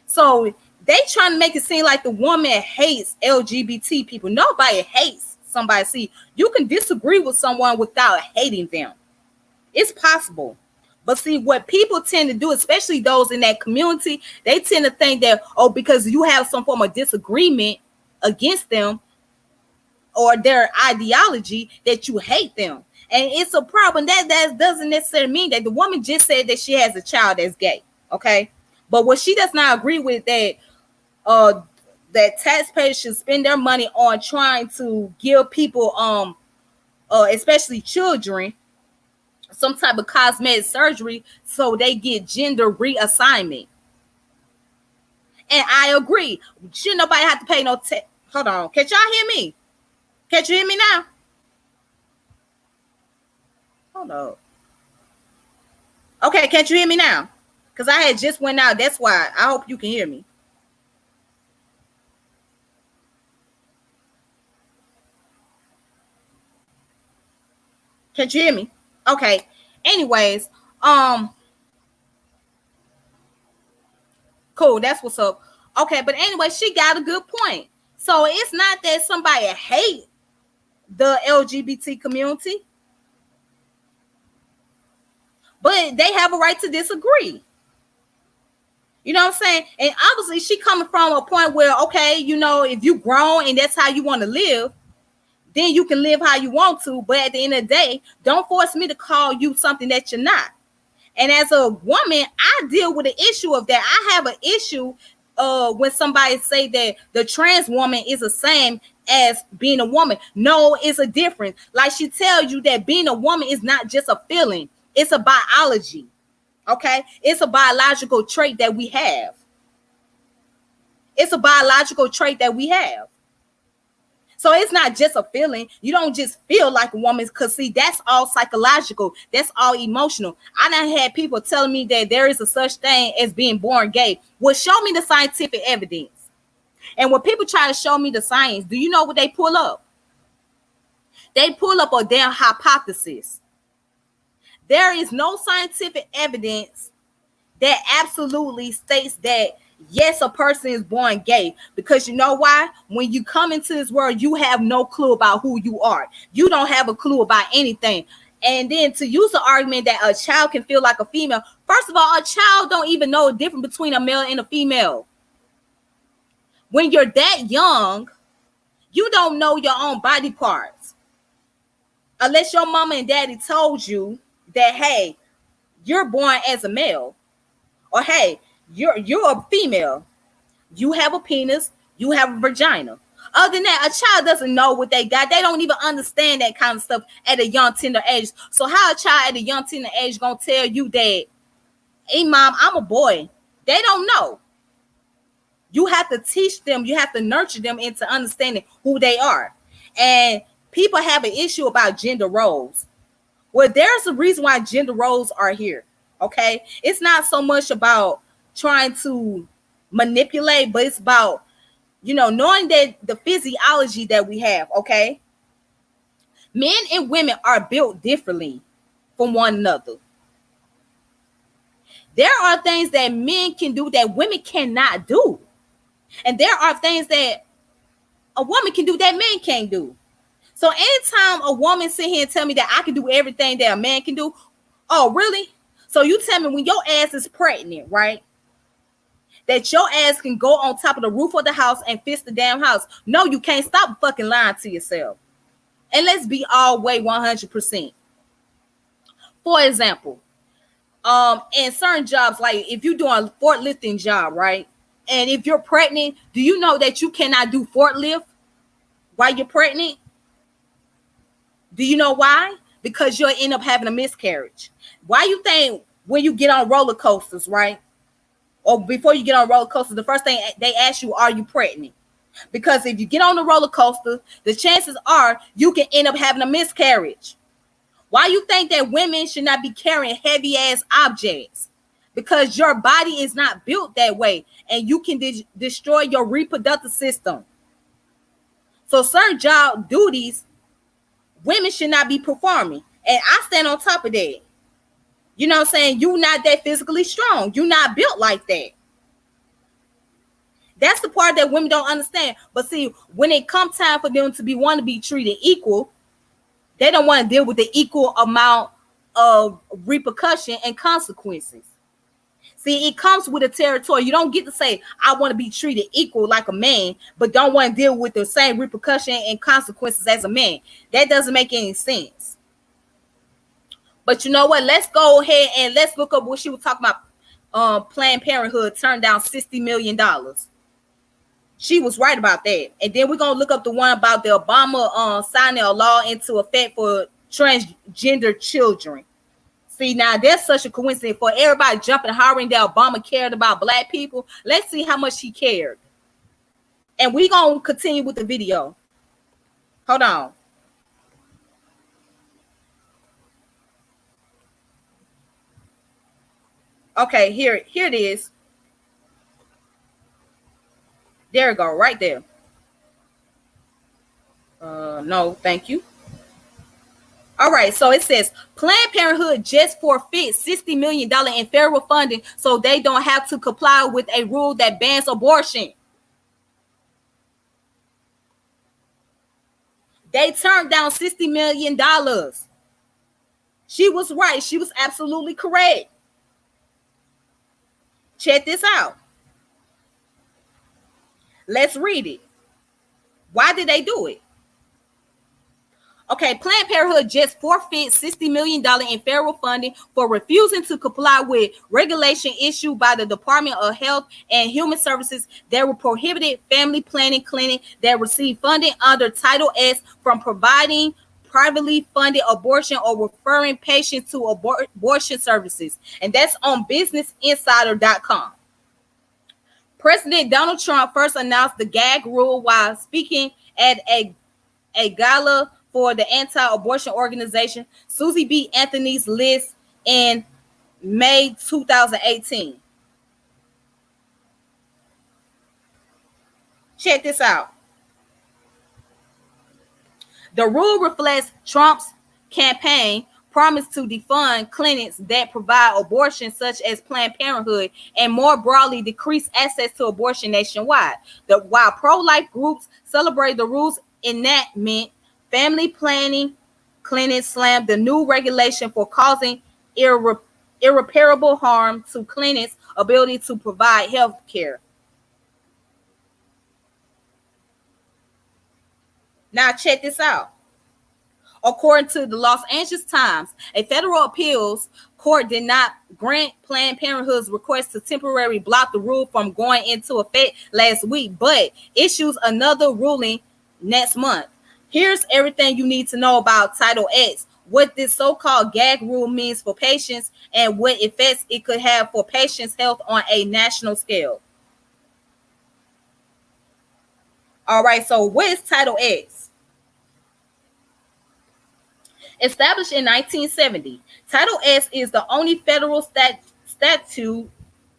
So they trying to make it seem like the woman hates LGBT people. Nobody hates somebody. See, you can disagree with someone without hating them. It's possible. But see, what people tend to do, especially those in that community, they tend to think that, oh, because you have some form of disagreement against them or their ideology, that you hate them. And it's a problem. That doesn't necessarily mean that the woman just said that she has a child that's gay. Okay. But what she does not agree with, that taxpayers should spend their money on trying to give people, especially children, some type of cosmetic surgery so they get gender reassignment. And I agree. Should nobody have to pay no hold on. Can y'all hear me? Can you hear me now? Hold up. Okay, can't you hear me now? Because I had just went out. That's why. I hope you can hear me. Can't you hear me? Okay. Anyways, Cool, that's what's up. Okay, but anyway, she got a good point. So it's not that somebody hate the LGBT community, but they have a right to disagree. You know what I'm saying? And obviously she coming from a point where, okay, you know, if you grown and that's how you want to live, then you can live how you want to. But at the end of the day, don't force me to call you something that you're not. And as a woman, I deal with the issue of that. I have an issue when somebody say that the trans woman is the same as being a woman. No, it's a difference. Like she tells you that being a woman is not just a feeling. It's a biology. Okay? It's a biological trait that we have. It's a biological trait that we have. So it's not just a feeling. You don't just feel like a woman, because see, that's all psychological. That's all emotional. I done had people telling me that there is a such thing as being born gay. Well, show me the scientific evidence. And when people try to show me the science, do you know what they pull up? They pull up a damn hypothesis. There is no scientific evidence that absolutely states that yes, a person is born gay, because you know why? When you come into this world, you have no clue about who you are. You don't have a clue about anything. And then to use the argument that a child can feel like a female, first of all, a child don't even know the difference between a male and a female. When you're that young, you don't know your own body parts. Unless your mama and daddy told you that, hey, you're born as a male. Or hey, you're a female. You have a penis. You have a vagina. Other than that, a child doesn't know what they got. They don't even understand that kind of stuff at a young, tender age. So how a child at a young, tender age gonna tell you that, hey, mom, I'm a boy? They don't know. You have to teach them. You have to nurture them into understanding who they are. And people have an issue about gender roles. Well, there's a reason why gender roles are here. Okay, it's not so much about trying to manipulate, but it's about, you know, knowing that the physiology that we have. Okay, men and women are built differently from one another. There are things that men can do that women cannot do, and there are things that a woman can do that men can't do. So anytime a woman sit here and tell me that I can do everything that a man can do, oh really? So you tell me when your ass is pregnant, right? That your ass can go on top of the roof of the house and fix the damn house. No, you can't. Stop fucking lying to yourself. And let's be all way 100%. For example, in certain jobs, like if you're doing a forklifting job, right? And if you're pregnant, do you know that you cannot do forklift while you're pregnant? Do you know why? Because you'll end up having a miscarriage. Why you think when you get on roller coasters, right? Or before you get on roller coasters, the first thing they ask you, are you pregnant? Because if you get on the roller coaster, the chances are you can end up having a miscarriage. Why you think that women should not be carrying heavy ass objects? Because your body is not built that way, and you can destroy your reproductive system. So certain job duties, women should not be performing. And I stand on top of that. You know what I'm saying? You're not that physically strong. You're not built like that. That's the part that women don't understand. But see, when it comes time for them to want to be treated equal, they don't want to deal with the equal amount of repercussion and consequences. See, it comes with a territory. You don't get to say, I want to be treated equal like a man, but don't want to deal with the same repercussion and consequences as a man. That doesn't make any sense. But you know what? Let's go ahead and let's look up what she was talking about. Planned Parenthood turned down $60 million. She was right about that. And then we're going to look up the one about the Obama signing a law into effect for transgender children. See, now that's such a coincidence for everybody jumping and hollering that Obama cared about black people. Let's see how much he cared. And we're going to continue with the video. Hold on. Okay, here it is. There we go, right there. No, thank you. All right, so it says Planned Parenthood just forfeit $60 million in federal funding so they don't have to comply with a rule that bans abortion. They turned down $60 million. She was right. She was absolutely correct. Check this out. Let's read it. Why did they do it? Okay, Planned Parenthood just forfeit $60 million in federal funding for refusing to comply with regulation issued by the Department of Health and Human Services that would prohibit family planning clinics that receive funding under Title S from providing privately funded abortion or referring patients to abortion services. And that's on businessinsider.com. President Donald Trump first announced the gag rule while speaking at a gala for the anti-abortion organization Susie B. Anthony's List in May 2018. Check this out. The rule reflects Trump's campaign promise to defund clinics that provide abortion, such as Planned Parenthood, and more broadly decrease access to abortion nationwide. While pro-life groups celebrate the rule's enactment, family planning clinics slammed the new regulation for causing irreparable harm to clinics' ability to provide health care. Now check this out. According to the Los Angeles Times, a federal appeals court did not grant Planned Parenthood's request to temporarily block the rule from going into effect last week, but issues another ruling next month. Here's everything you need to know about Title X, what this so-called gag rule means for patients, and what effects it could have for patients' health on a national scale. All right, so what is Title X? Established in 1970, Title X is the only federal statute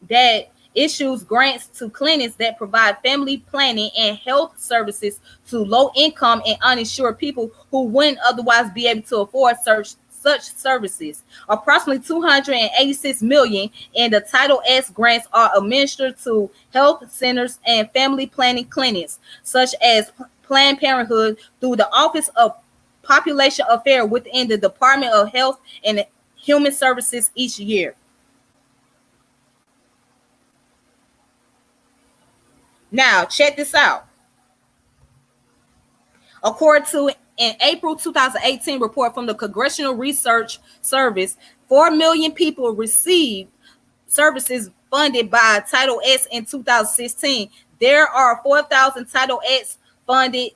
that issues grants to clinics that provide family planning and health services to low-income and uninsured people who wouldn't otherwise be able to afford such services. Approximately $286 million in the Title X grants are administered to health centers and family planning clinics, such as Planned Parenthood, through the Office of Population Affairs within the Department of Health and Human Services each year. Now, check this out. According to an April 2018 report from the Congressional Research Service, 4 million people received services funded by Title X in 2016. There are 4,000 Title X funded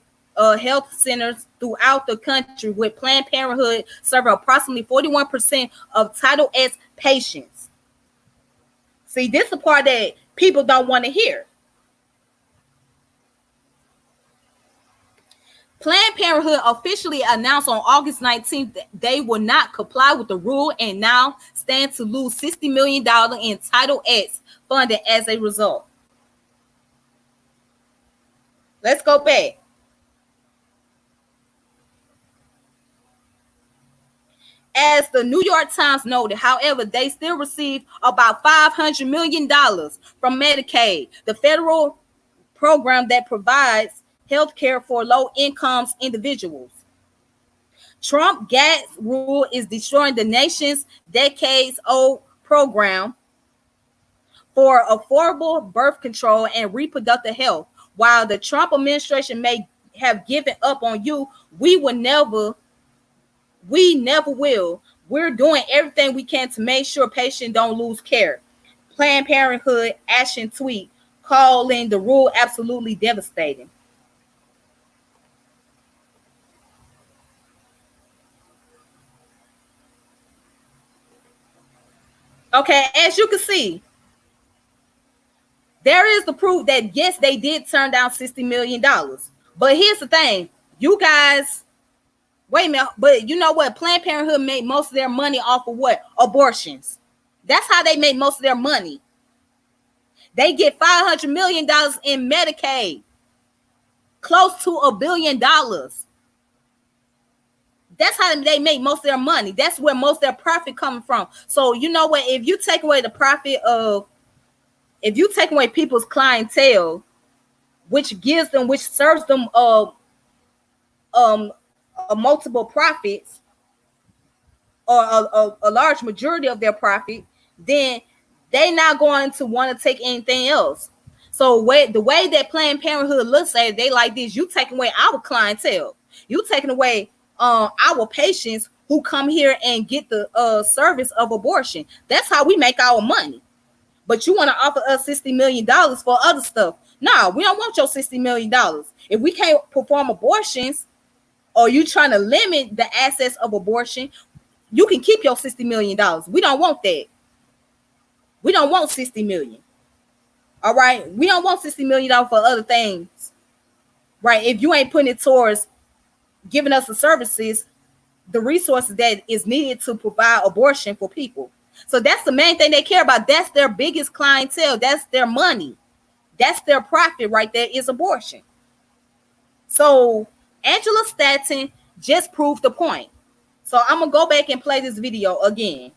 health centers throughout the country, with Planned Parenthood serving approximately 41% of Title X patients. See, this is the part that people don't want to hear. Planned Parenthood officially announced on August 19th that they will not comply with the rule and now stand to lose $60 million in Title X funding as a result. Let's go back. As the New York Times noted, however, they still receive about $500 million from Medicaid, the federal program that provides health care for low-income individuals. Trump gag rule is destroying the nation's decades-old program for affordable birth control and reproductive health. While the Trump administration may have given up on you, we never will. We're doing everything we can to make sure patients don't lose care. Planned Parenthood action tweet calling the rule absolutely devastating. Okay, as you can see, there is the proof that yes, they did turn down $60 million. But here's the thing, you guys, wait a minute, but you know what? Planned Parenthood made most of their money off of what? Abortions. That's how they make most of their money. They get $500 million in Medicaid, close to $1 billion. That's That's how they make most of their money. That's where most of their profit coming from. So you know what? If you take away the profit of, if you take away people's clientele, which serves them multiple profits, or a large majority of their profit, then they not going to want to take anything else. So the way that Planned Parenthood looks at it, they like this: you taking away our clientele, you taking away our patients who come here and get the service of abortion. That's how we make our money. But you want to offer us $60 million for other stuff. No, we don't want your $60 million. If we can't perform abortions, or you trying to limit the access of abortion, you can keep your $60 million. We don't want that. We don't want 60 million. All right. We don't want $60 million for other things. Right. If you ain't putting it towards giving us the services, the resources that is needed to provide abortion for people. So that's the main thing they care about. That's their biggest clientele. That's their money. That's their profit right there, is abortion. So Angela Stanton just proved the point. So I'm going to go back and play this video again.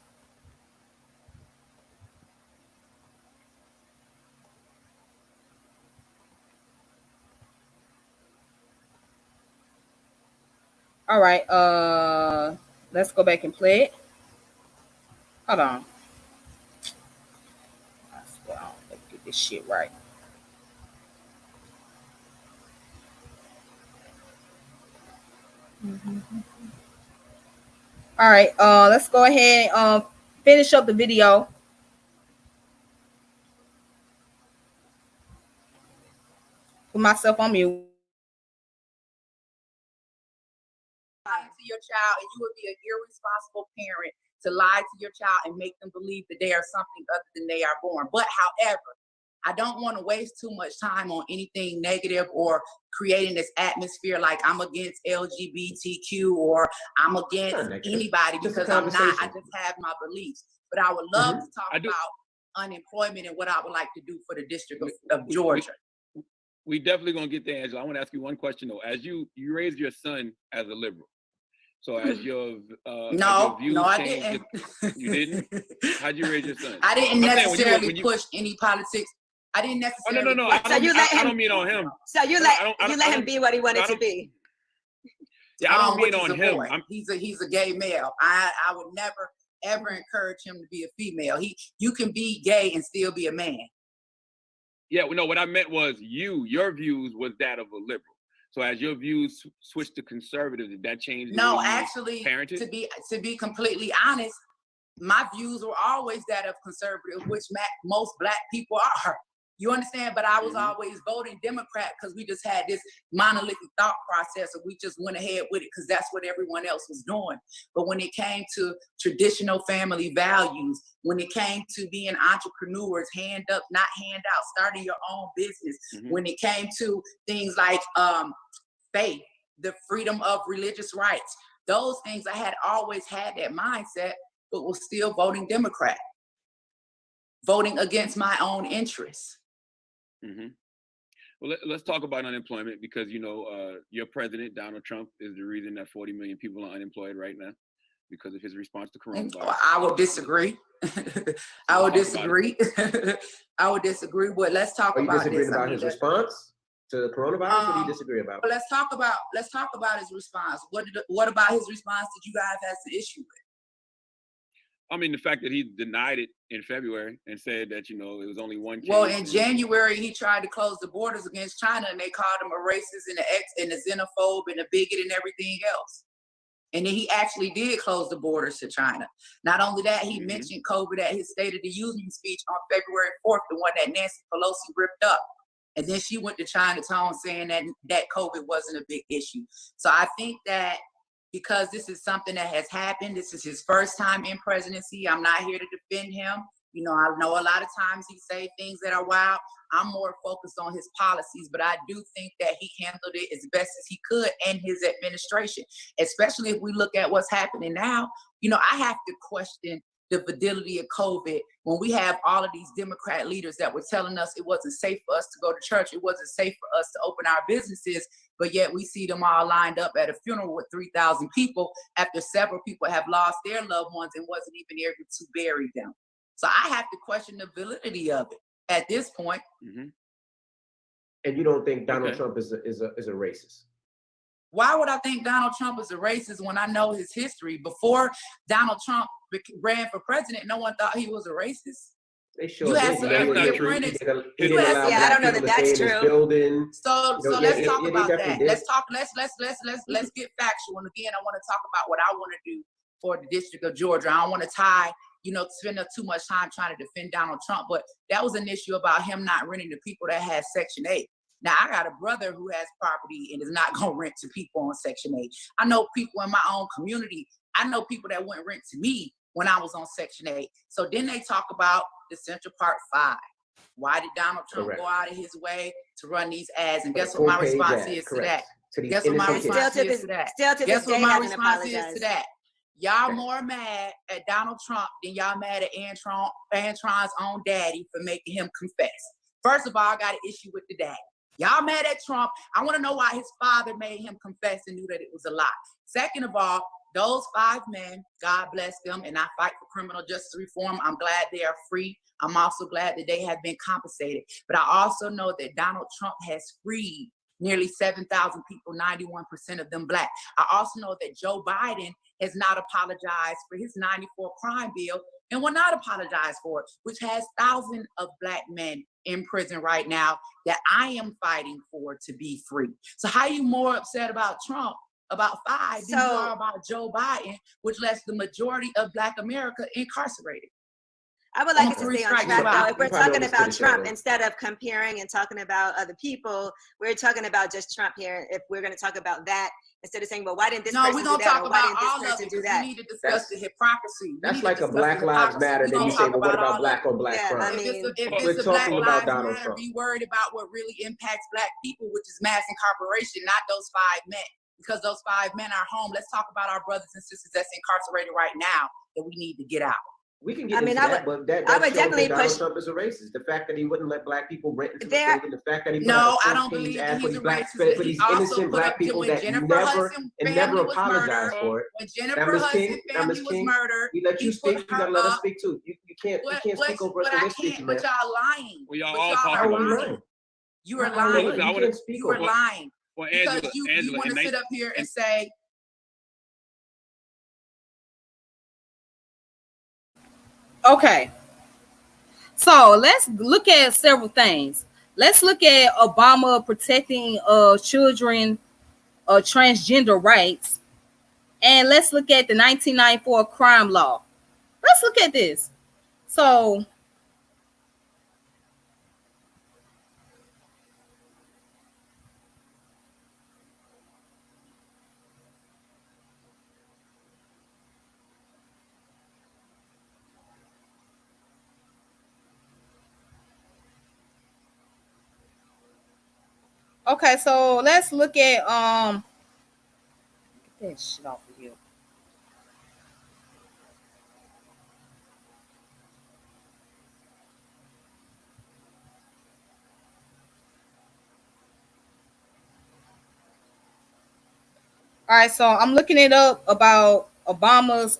All right, let's go back and play it. Hold on. I swear, let's get this shit right. All right, let's go ahead and finish up the video. Put myself on mute. To your child, and you would be an irresponsible parent to lie to your child and make them believe that they are something other than they are born. But however, I don't want to waste too much time on anything negative or creating this atmosphere like I'm against LGBTQ or I'm against anybody, because I'm not. I just have my beliefs. But I would love to talk about unemployment and what I would like to do for the District of Georgia. We definitely gonna get there, Angela. I want to ask you one question though. As you raised your son as a liberal, so as your no, I didn't. You didn't? How'd you raise your son? I didn't necessarily push any politics. I didn't necessarily. No. I don't mean on him. So you let him be what he wanted to be. Yeah, I don't mean on him. He's a gay male. I would never ever encourage him to be a female. You can be gay and still be a man. Yeah, no, what I meant was your views was that of a liberal. So as your views switched to conservative, did that change? No, actually, to be completely honest, my views were always that of conservative, which most Black people are. You understand? But I was always voting Democrat because we just had this monolithic thought process, and we just went ahead with it because that's what everyone else was doing. But when it came to traditional family values, when it came to being entrepreneurs, hand up, not hand out, starting your own business, when it came to things like faith, the freedom of religious rights, those things, I had always had that mindset, but was still voting Democrat, voting against my own interests. Well, let's talk about unemployment, because your president, Donald Trump, is the reason that 40 million people are unemployed right now because of his response to coronavirus. I would disagree. I would disagree. I would disagree. But let's talk about this. Are you disagreeing about his response to the coronavirus? What do you disagree about? Well, let's talk about his response. What about his response did you guys have an issue with? I mean, the fact that he denied it in February and said that, it was only one case. Well, in January, he tried to close the borders against China, and they called him a racist and a xenophobe and a bigot and everything else. And then he actually did close the borders to China. Not only that, he mentioned COVID at his State of the Union speech on February 4th, the one that Nancy Pelosi ripped up. And then she went to Chinatown saying that COVID wasn't a big issue. So I think that because this is something that has happened, this is his first time in presidency. I'm not here to defend him. I know a lot of times he say things that are wild. I'm more focused on his policies, but I do think that he handled it as best as he could in his administration, especially if we look at what's happening now. I have to question the validity of COVID when we have all of these Democrat leaders that were telling us it wasn't safe for us to go to church, it wasn't safe for us to open our businesses, but yet we see them all lined up at a funeral with 3,000 people after several people have lost their loved ones and wasn't even able to bury them. So I have to question the validity of it at this point. Mm-hmm. And you don't think Donald Trump is a racist? Why would I think Donald Trump is a racist when I know his history? Before Donald Trump ran for president, no one thought he was a racist. They sure You had did. celebrity That's not true. apprentice. He didn't allow Yeah, I don't know black people that to that's stay in his true. building. So You know, let's talk he about definitely that. did. Let's get factual. And again, I want to talk about what I want to do for the District of Georgia. I don't want to spend too much time trying to defend Donald Trump, but that was an issue about him not renting to people that had Section 8. Now, I got a brother who has property and is not going to rent to people on Section 8. I know people in my own community. I know people that wouldn't rent to me when I was on Section 8. So then they talk about the Central Park 5. Why did Donald Trump go out of his way to run these ads? And guess what my response is to that? Guess what my response is to that? Guess what my response is to that? Y'all more mad at Donald Trump than y'all mad at Antron's own daddy for making him confess. First of all, I got an issue with the daddy. Y'all mad at Trump. I want to know why his father made him confess and knew that it was a lie. Second of all, those 5 men, God bless them, and I fight for criminal justice reform. I'm glad they are free. I'm also glad that they have been compensated. But I also know that Donald Trump has freed nearly 7,000 people, 91% of them Black. I also know that Joe Biden has not apologized for his 94 crime bill and will not apologize for it, which has thousands of Black men in prison right now that I am fighting for to be free. So how are you more upset about Trump, about 5, than you are about Joe Biden, which lets the majority of Black America incarcerated? I would like us to stay on track, though. If we're talking about Trump, instead of comparing and talking about other people, we're talking about just Trump here. If we're going to talk about that, instead of saying, well, why didn't this person do that, or why didn't this person do that? We need to discuss the hypocrisy. That's like a Black Lives Matter. Then you say, well, what about Black on Black crime? If it's a Black Lives Matter, be worried about what really impacts Black people, which is mass incarceration, not those 5 men. Because those 5 men are home. Let's talk about our brothers and sisters that's incarcerated right now that we need to get out. We can get into that, but that I would definitely Donald push. Trump is a racist. The fact that he wouldn't let Black people rent into the There- building, the fact that he No, I don't believe that he's a racist. for these He also innocent put Black up people when that Jennifer Hudson's family never was apologized murdered. for it. When Jennifer Hudson's family was murdered, We let you he speak. put You gotta her let us up. speak too. You can't speak over us But when I we're speaking, can't. man. But y'all lying. We are But all y'all talking are about lying. lying. You are Listen, lying. Listen, I you wanna- can't speak You are over us. lying. Well, Because Angela, you want to sit up here and say, Okay. So let's look at several things. Let's look at Obama protecting children transgender rights. And let's look at the 1994 crime law. Let's look at this. So okay, so let's look at get that shit off of here. All right, so I'm looking it up about Obama's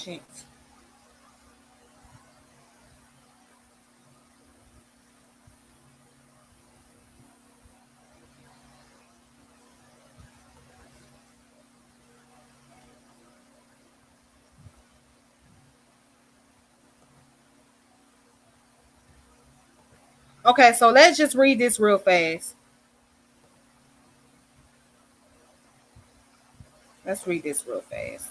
shit. Okay, so let's just read this real fast. Let's read this real fast.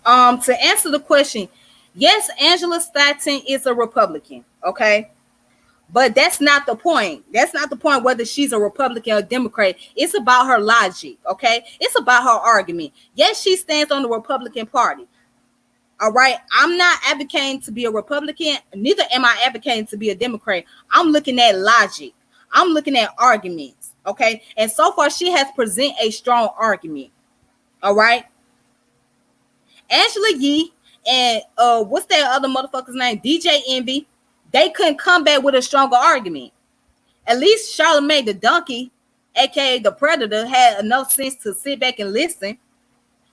To answer the question, yes, Angela Stanton is a Republican. Okay. But that's not the point. That's not the point whether she's a Republican or Democrat. It's about her logic, okay? It's about her argument. Yes, she stands on the Republican Party. All right. I'm not advocating to be a Republican, neither am I advocating to be a Democrat. I'm looking at logic. I'm looking at arguments. Okay. And so far, she has presented a strong argument. All right. Angela Yee and what's that other motherfucker's name? DJ Envy. They couldn't come back with a stronger argument. At least Charlamagne the Donkey, aka the Predator, had enough sense to sit back and listen.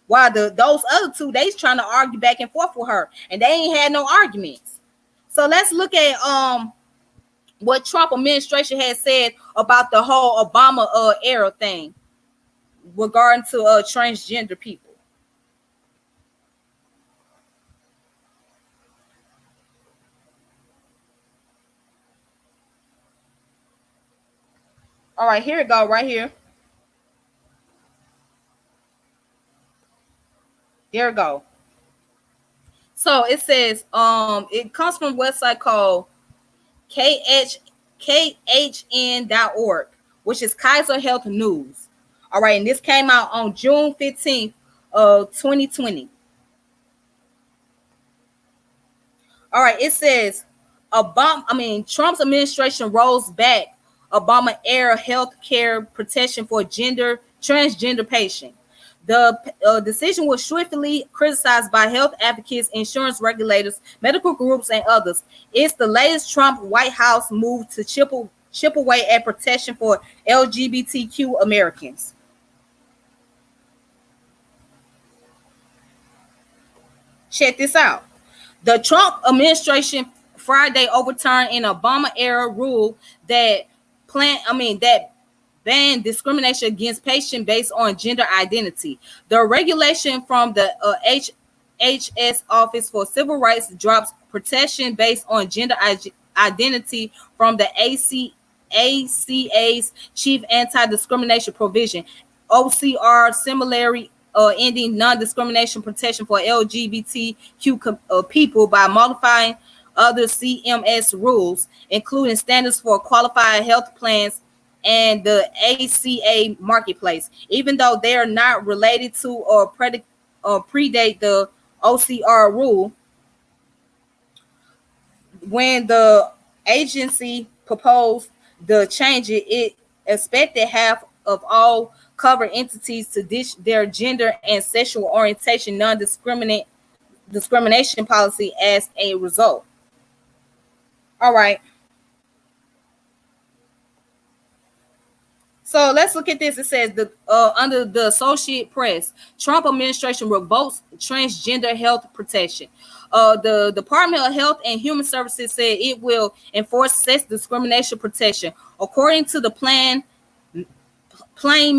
While those other two, they's trying to argue back and forth with her, and they ain't had no arguments. So let's look at what Trump administration has said about the whole Obama era thing regarding to transgender people. All right, here it go, right here. There it go. So it says, it comes from a website called khn.org, which is Kaiser Health News. All right, and this came out on June 15th of 2020. All right, it says Trump's administration rolls back Obama era health care protection for transgender patients. The decision was swiftly criticized by health advocates, insurance regulators, medical groups, and others. It's the latest Trump White House move to chip away at protection for LGBTQ Americans. Check this out. The Trump administration Friday overturned an Obama era rule that banned discrimination against patients based on gender identity. The regulation from the HHS Office for Civil Rights drops protection based on gender identity from the ACA's chief anti-discrimination provision, OCR, similarly ending non-discrimination protection for LGBTQ people by modifying other CMS rules, including standards for qualified health plans and the ACA marketplace, even though they are not related to or predate the OCR rule. When the agency proposed the change, it expected half of all covered entities to ditch their gender and sexual orientation discrimination policy as a result. All right. So let's look at this. It says under the Associated Press, Trump administration revokes transgender health protection. The Department of Health and Human Services said it will enforce sex discrimination protection. According to the plain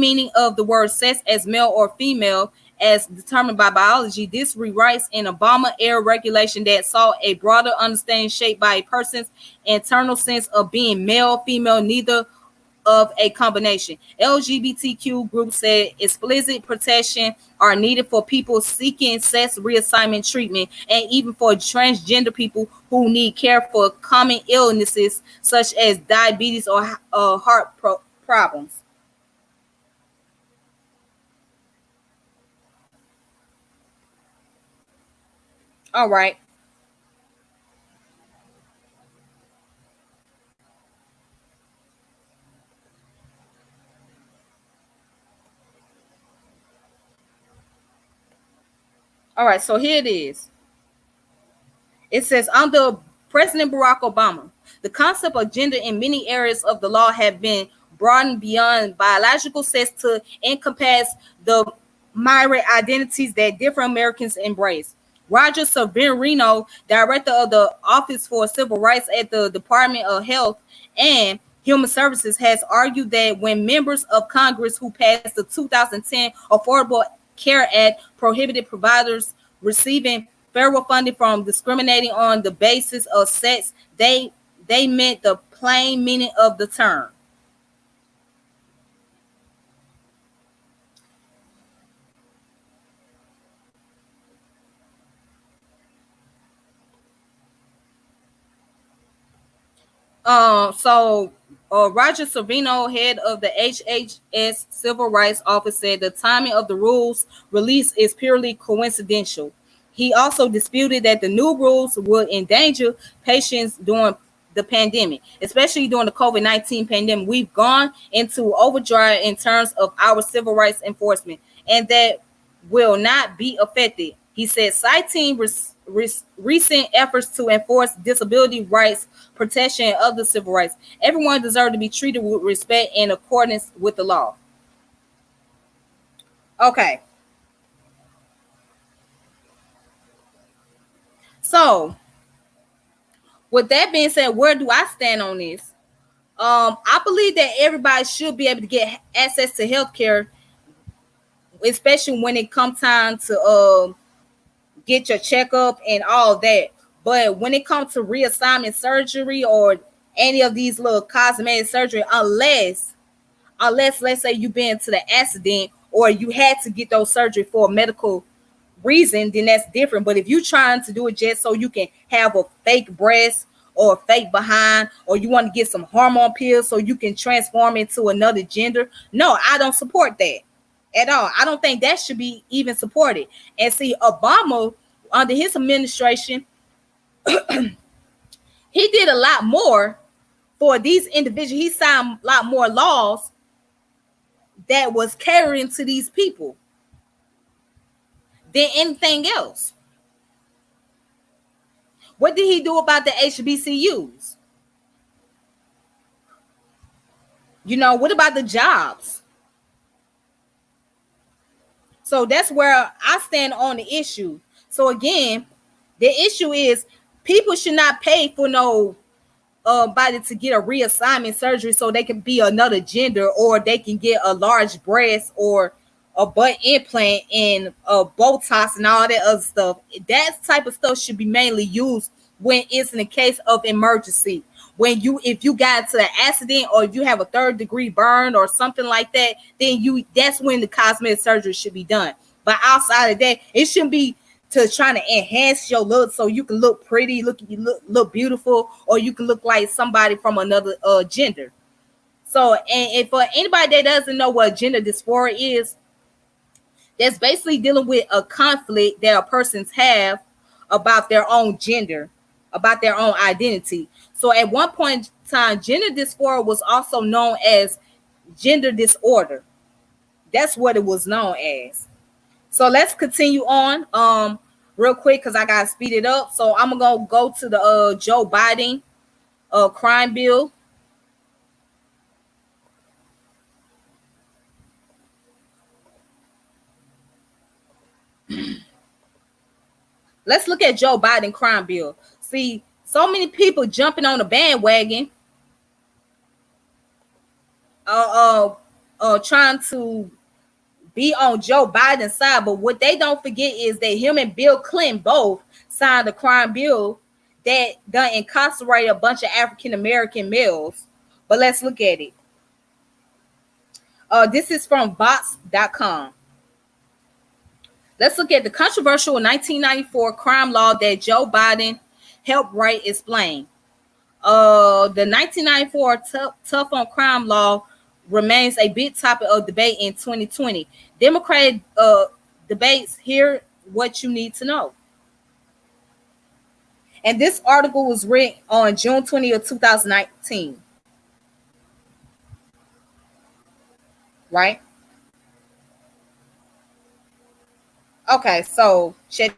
meaning of the word sex as male or female as determined by biology, this rewrites an Obama-era regulation that saw a broader understanding shaped by a person's internal sense of being male, female, neither of a combination. LGBTQ groups said explicit protection are needed for people seeking sex reassignment treatment and even for transgender people who need care for common illnesses such as diabetes or heart problems. All right. All right, so here it is. It says, under President Barack Obama, the concept of gender in many areas of the law have been broadened beyond biological sex to encompass the myriad identities that different Americans embrace. Roger Severino, director of the Office for Civil Rights at the Department of Health and Human Services, has argued that when members of Congress who passed the 2010 Affordable Care Act prohibited providers receiving federal funding from discriminating on the basis of sex, they meant the plain meaning of the term. So Roger Servino, head of the HHS Civil Rights Office, said the timing of the rules release is purely coincidental. He also disputed that the new rules would endanger patients during the pandemic, especially during the COVID-19 pandemic. We've gone into overdrive in terms of our civil rights enforcement, and that will not be affected. He said, citing recent efforts to enforce disability rights protection and other civil rights. Everyone deserves to be treated with respect in accordance with the law. Okay. So, with that being said, where do I stand on this? I believe that everybody should be able to get access to healthcare, especially when it comes time to get your checkup and all that. But when it comes to reassignment surgery or any of these little cosmetic surgery, unless let's say you've been to the accident or you had to get those surgery for a medical reason, then that's different. But if you're trying to do it just so you can have a fake breast or a fake behind, or you want to get some hormone pills so you can transform into another gender, no, I don't support that at all. I don't think that should be even supported. And see, Obama, under his administration, he did a lot more for these individuals. He signed a lot more laws that was catering to these people than anything else. What did he do about the HBCUs? You know, what about the jobs? So that's where I stand on the issue. So again, the issue is people should not pay for no body to get a reassignment surgery so they can be another gender, or they can get a large breast or a butt implant and Botox and all that other stuff. That type of stuff should be mainly used when it's in a case of emergency. If you got into an accident or if you have a 3rd-degree burn or something like that, then that's when the cosmetic surgery should be done. But outside of that, it shouldn't be to trying to enhance your look so you can look pretty, look beautiful, or you can look like somebody from another gender. So, and for anybody that doesn't know what gender dysphoria is, that's basically dealing with a conflict that a person's have about their own gender, about their own identity. So at one point in time, gender dysphoria was also known as gender disorder. That's what it was known as. So let's continue on real quick because I got to speed it up. So I'm going to go to the Joe Biden crime bill. Let's look at Joe Biden crime bill. See, so many people jumping on the bandwagon, trying to be on Joe Biden's side. But what they don't forget is that him and Bill Clinton both signed a crime bill that done incarcerate a bunch of African-American males. But let's look at it. This is from Vox.com. Let's look at the controversial 1994 crime law that Joe Biden helped write explain. The 1994 tough on crime law remains a big topic of debate in 2020. Democratic debates, hear what you need to know. And this article was written on June 20th, 2019. Right? Okay, so check.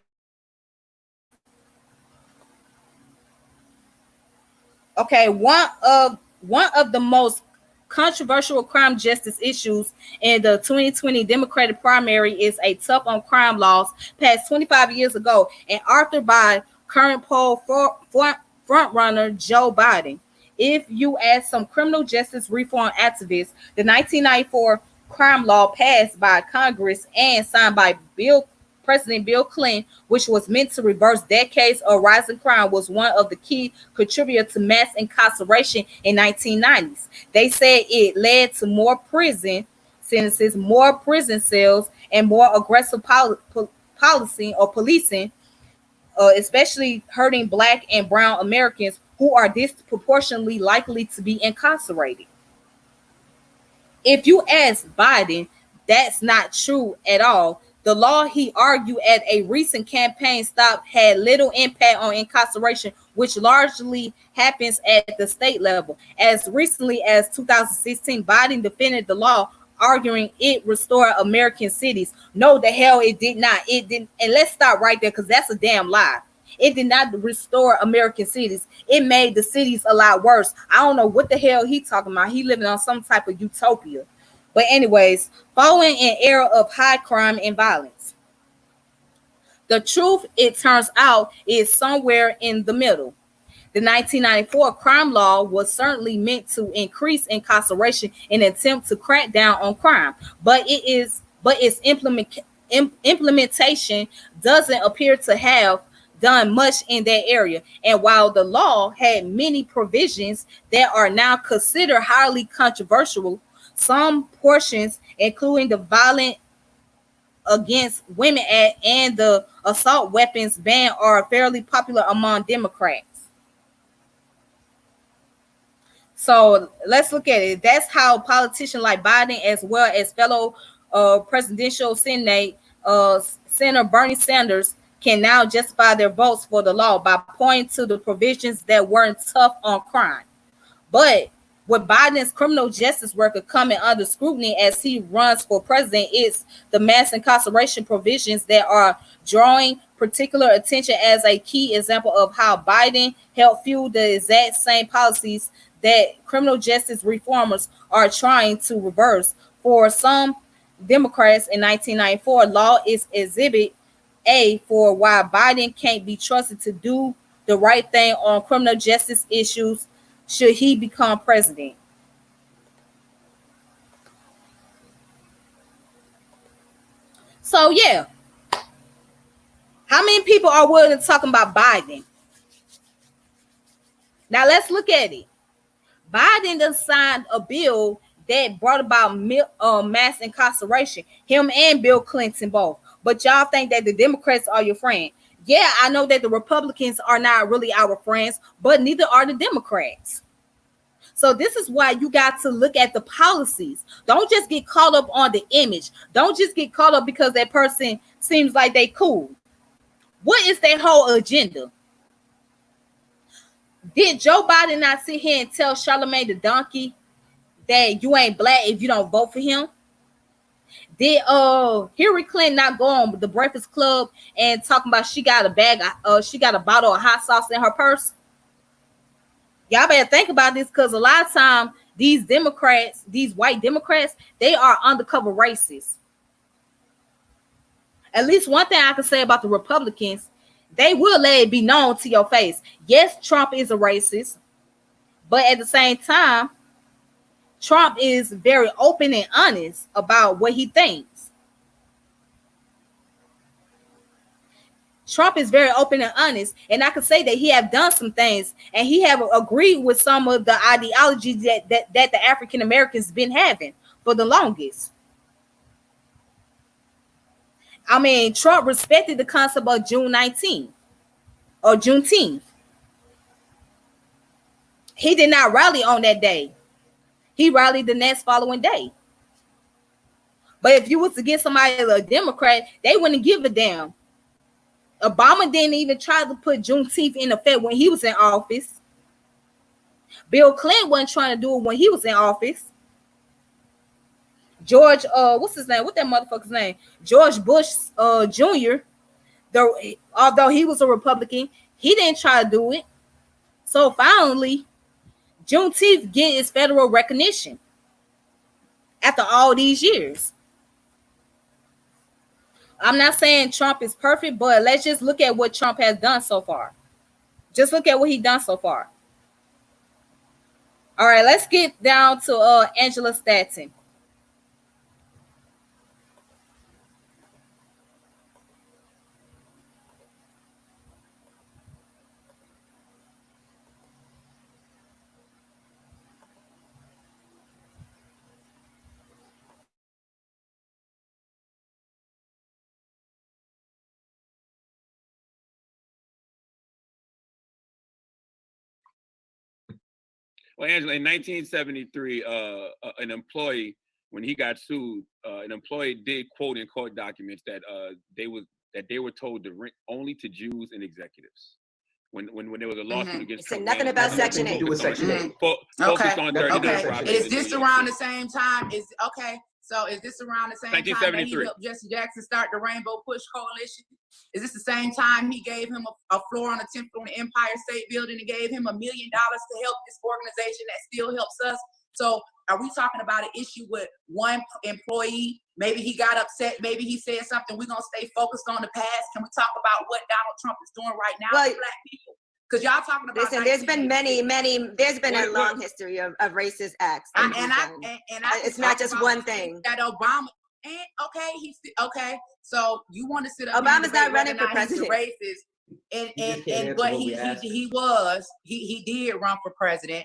Okay, one of the most controversial crime justice issues in the 2020 Democratic primary is a tough on crime laws passed 25 years ago and authored by current poll frontrunner Joe Biden. If you ask some criminal justice reform activists, the 1994 crime law passed by Congress and signed by President Bill Clinton, which was meant to reverse decades of rising crime, was one of the key contributors to mass incarceration in 1990s. They said it led to more prison sentences, more prison cells, and more aggressive policing, especially hurting Black and brown Americans who are disproportionately likely to be incarcerated. If you ask Biden, that's not true at all. The law he argued at a recent campaign stop had little impact on incarceration, which largely happens at the state level. As recently as 2016, Biden defended the law, arguing it restored American cities. No, the hell it did not. It didn't. And let's stop right there because that's a damn lie. It did not restore American cities. It made the cities a lot worse. I don't know what the hell he talking about. He living on some type of utopia. But anyways, following an era of high crime and violence. The truth, it turns out, is somewhere in the middle. The 1994 crime law was certainly meant to increase incarceration in an attempt to crack down on crime, but its implementation doesn't appear to have done much in that area. And while the law had many provisions that are now considered highly controversial, some portions, including the Violent Against Women Act and the assault weapons ban, are fairly popular among Democrats. So let's look at it. That's how politicians like Biden, as well as fellow presidential Senator Bernie Sanders, can now justify their votes for the law by pointing to the provisions that weren't tough on crime. But with Biden's criminal justice record coming under scrutiny as he runs for president, it's the mass incarceration provisions that are drawing particular attention as a key example of how Biden helped fuel the exact same policies that criminal justice reformers are trying to reverse. For some Democrats in 1994, law is exhibit A for why Biden can't be trusted to do the right thing on criminal justice issues should he become president. So yeah, how many people are willing to talk about Biden? Now let's look at it. Biden done signed a bill that brought about mass incarceration. Him and Bill Clinton both. But y'all think that the Democrats are your friend. Yeah, I know that the Republicans are not really our friends, but neither are the Democrats. So this is why you got to look at the policies. Don't just get caught up on the image. Don't just get caught up because that person seems like they cool. What is their whole agenda? Did Joe Biden not sit here and tell Charlemagne the donkey that you ain't black if you don't vote for him? Did Hillary Clinton not go on the Breakfast Club and talking about she got a bottle of hot sauce in her purse? Y'all better think about this, because a lot of time these Democrats, these white Democrats, they are undercover racists. At least one thing I can say about the Republicans, they will let it be known to your face. Yes, Trump is a racist, but at the same time, Trump is very open and honest about what he thinks. Trump is very open and honest, and I can say that he have done some things, and he have agreed with some of the ideologies that the African Americans been having for the longest. I mean, Trump respected the concept of June 19th or Juneteenth. He did not rally on that day. He rallied the next following day. But if you was to get somebody a Democrat, they wouldn't give a damn. Obama didn't even try to put Juneteenth in effect when he was in office. Bill Clinton wasn't trying to do it when he was in office. George, what's his name? What that motherfucker's name? George Bush, Jr. Although he was a Republican, he didn't try to do it. So finally, Juneteenth get its federal recognition after all these years. I'm not saying Trump is perfect, but let's just look at what Trump has done so far. Just look at what he's done so far. All right, let's get down to Angela Stanton. Well, Angela, in 1973, an employee, when he got sued, an employee did quote in court documents that they were told to rent only to Jews and executives. When there was a lawsuit against Said Trump, nothing about Section 8. Do with Section 8. Focused on Nothing to do with 39 Section properties 8. Is this around the same time? So is this around the same time that he 1973. helped Jesse Jackson start the Rainbow Push Coalition? Is this the same time he gave him a floor on the 10th floor in the Empire State Building and gave him $1 million to help this organization that still helps us? So are we talking about an issue with one employee? Maybe he got upset. Maybe he said something. We're going to stay focused on the past. Can we talk about what Donald Trump is doing right now for Black people? Because y'all talking about. Listen, there's been there's been a long history of racist acts. It's not just one thing. That Obama, and okay, so you want to sit up. Obama's not running for president. Racist, but he did run for president.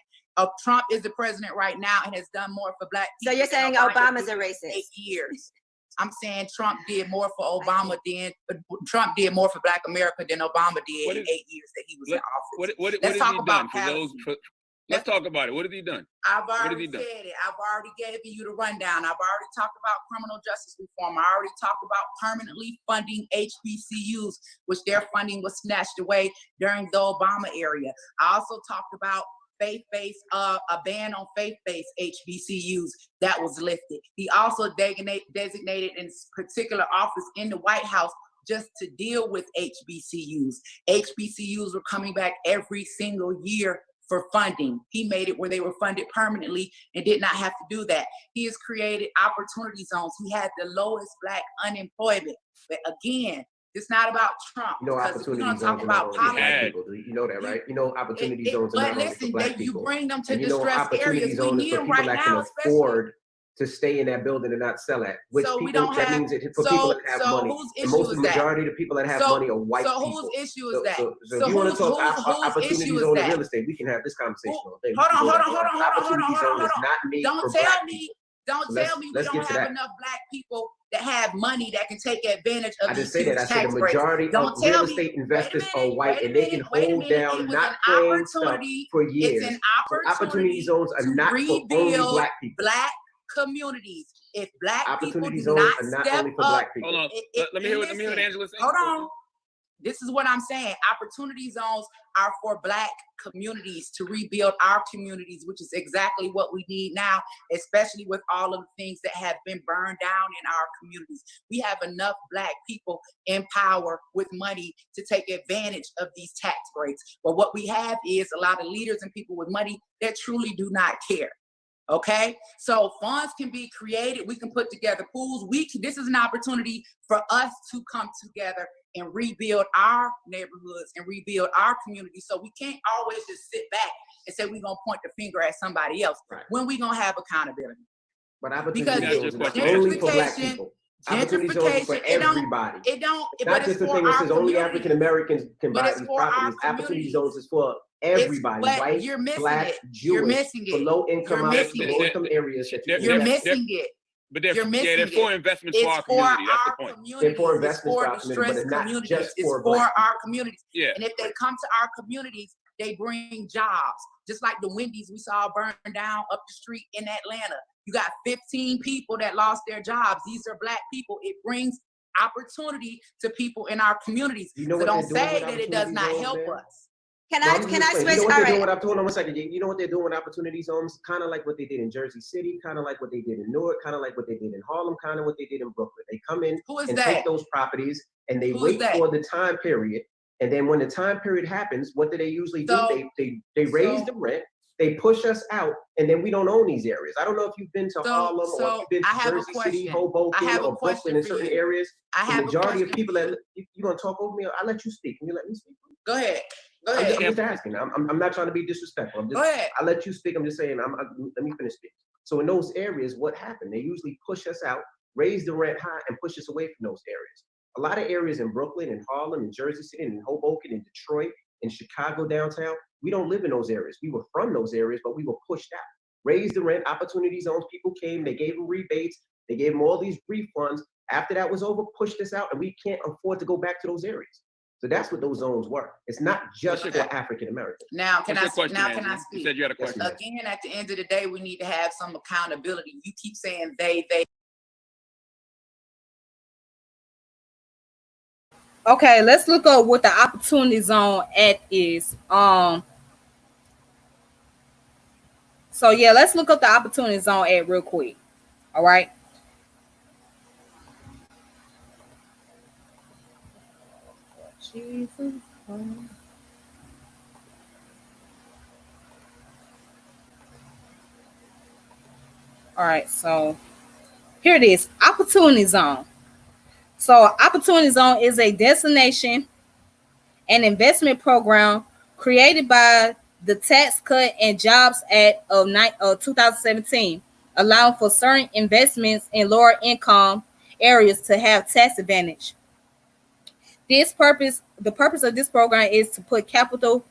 Trump is the president right now and has done more for Black people. So you're saying Obama's a racist? 8 years. I'm saying Trump did more for Obama Trump did more for Black America than Obama did in 8 years that he was in office. Let's talk about let's talk about it. What has he done? I've already said it. I've already given you the rundown. I've already talked about criminal justice reform. I already talked about permanently funding HBCUs, which their funding was snatched away during the Obama era. I also talked about faith-based, a ban on faith-based HBCUs that was lifted. He also designated in particular office in the White House just to deal with HBCUs. HBCUs were coming back every single year for funding. He made it where they were funded permanently and did not have to do that. He has created opportunity zones. He had the lowest Black unemployment. But again, it's not about Trump. You know, opportunity zones are not only for Black people. You know that, right? You know, opportunity zones are not only for Black people. You bring them to you know, distressed areas. We need them right now, can afford to stay in that building and not sell at. Which so people, that means it for people that have money. The majority of the people that have money are white people. So whose issue is that? So if you want to talk opportunity zone in real estate, we can have this conversation all day. Hold on. Don't tell me we don't have enough Black people that have money that can take advantage of these huge tax breaks. I said the majority of real estate investors are white, and they can hold down not paying stuff for years. It's an opportunity zones are not for only Black people. Black communities. If Black people do zones not are not step only for up, Black people. Hold on. Let me hear what Angela said. Hold on. This is what I'm saying. Opportunity zones are for Black communities to rebuild our communities, which is exactly what we need now, especially with all of the things that have been burned down in our communities. We have enough Black people in power with money to take advantage of these tax breaks. But what we have is a lot of leaders and people with money that truly do not care. Okay, so funds can be created. We can put together pools. This is an opportunity for us to come together and rebuild our neighborhoods and rebuild our communities. So we can't always just sit back and say we're gonna point the finger at somebody else. Right. When we gonna have accountability? But opportunity zones are only for Black people. Opportunity zones for everybody. It don't. It's not just the thing that says only African Americans can buy these properties. Opportunity zones is for everybody, white, Black, Jewish, for low income areas. You're missing it. But they're for investments for our community. That's the point. They're for investments for our community, but it's not just for our communities. Yeah. And if they come to our communities, they bring jobs. Just like the Wendy's we saw burn down up the street in Atlanta. You got 15 people that lost their jobs. These are Black people. It brings opportunity to people in our communities. So don't say that it does not help us. Can I switch? You know what they're doing? Hold on 1 second. You know what they're doing with opportunity zones? Kind of like what they did in Jersey City, kind of like what they did in Newark, kind of like what they did in Harlem, kind of what they did in Brooklyn. They come in and take those properties and they wait for the time period. And then when the time period happens, what do they usually do? They raise the rent, they push us out, and then we don't own these areas. I don't know if you've been to Harlem or if you've been to Jersey City, Hoboken, or Brooklyn in certain areas. The majority of people that you're gonna talk over me, I'll let you speak. Can you let me speak? Go ahead. I'm just asking. I'm not trying to be disrespectful. Go ahead. I'll let you speak. I'm just saying. Let me finish speaking. So in those areas, what happened? They usually push us out, raise the rent high, and push us away from those areas. A lot of areas in Brooklyn and Harlem and Jersey City and Hoboken and Detroit and Chicago downtown, we don't live in those areas. We were from those areas, but we were pushed out. Raised the rent, opportunity zones. People came. They gave them rebates. They gave them all these refunds. After that was over, pushed us out, and we can't afford to go back to those areas. So that's what those zones were. It's not just for African Americans. Now, can I speak? You said you had a question. Again, at the end of the day, we need to have some accountability. You keep saying they. Okay, let's look up what the Opportunity Zone Act is. So yeah, let's look up the Opportunity Zone Act real quick. All right. Jesus. All right, so here it is, Opportunity Zone. So Opportunity Zone is a destination and investment program created by the Tax Cut and Jobs Act of 2017, allowing for certain investments in lower income areas to have tax advantage. The purpose of this program is to put capital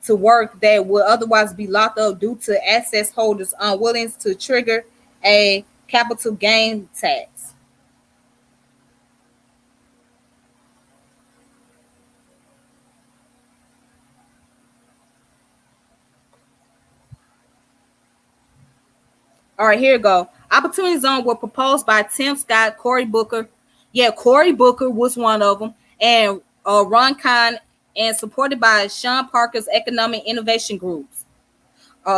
to work that would otherwise be locked up due to asset holders unwilling to trigger a capital gain tax. All right, here we go. Opportunity Zone were proposed by Tim Scott, Cory Booker. Yeah, Cory Booker was one of them, and Ron Kahn, and supported by Sean Parker's Economic Innovation Groups.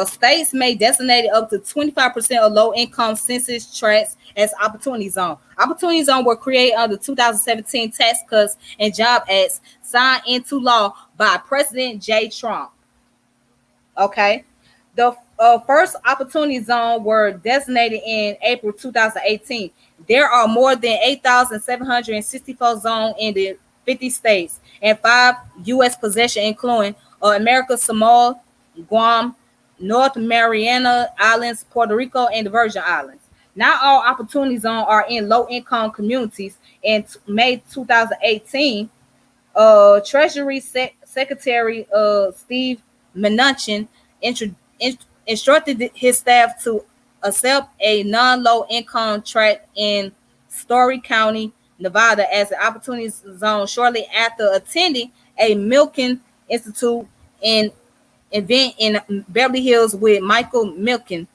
States may designate up to 25% of low-income census tracts as Opportunity Zone. Opportunity Zone were created under 2017 Tax Cuts and Job Acts signed into law by President J. Trump. Okay. The first Opportunity Zone were designated in April 2018. There are more than 8,764 zones in the 50 states and 5 U.S. possessions, including America, Samoa, Guam, North Mariana Islands, Puerto Rico, and the Virgin Islands. Not all Opportunity Zones are in low-income communities. In May 2018, Treasury Secretary Steve Mnuchin instructed his staff to accept a non-low-income tract in Story County, Nevada, as an Opportunity Zone shortly after attending a Milken Institute event in Beverly Hills with Michael Milken.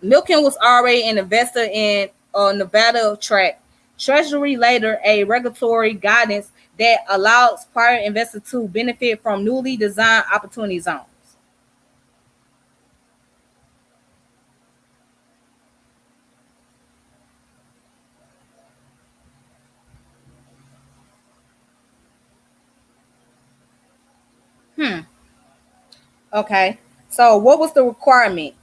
Milken was already an investor in Nevada tract. Treasury later a regulatory guidance that allows private investors to benefit from newly designed Opportunity Zones. Okay. So what was the requirement?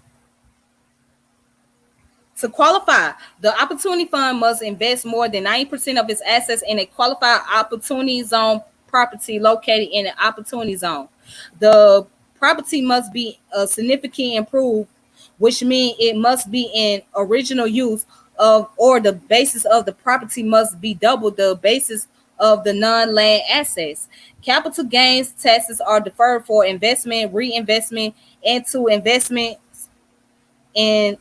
To qualify, the Opportunity Fund must invest more than 90% of its assets in a qualified Opportunity Zone property located in an Opportunity Zone. The property must be significantly improved, which means it must be in original use of, or the basis of the property must be double the basis of the non-land assets. Capital gains taxes are deferred for investment, reinvestment into investments in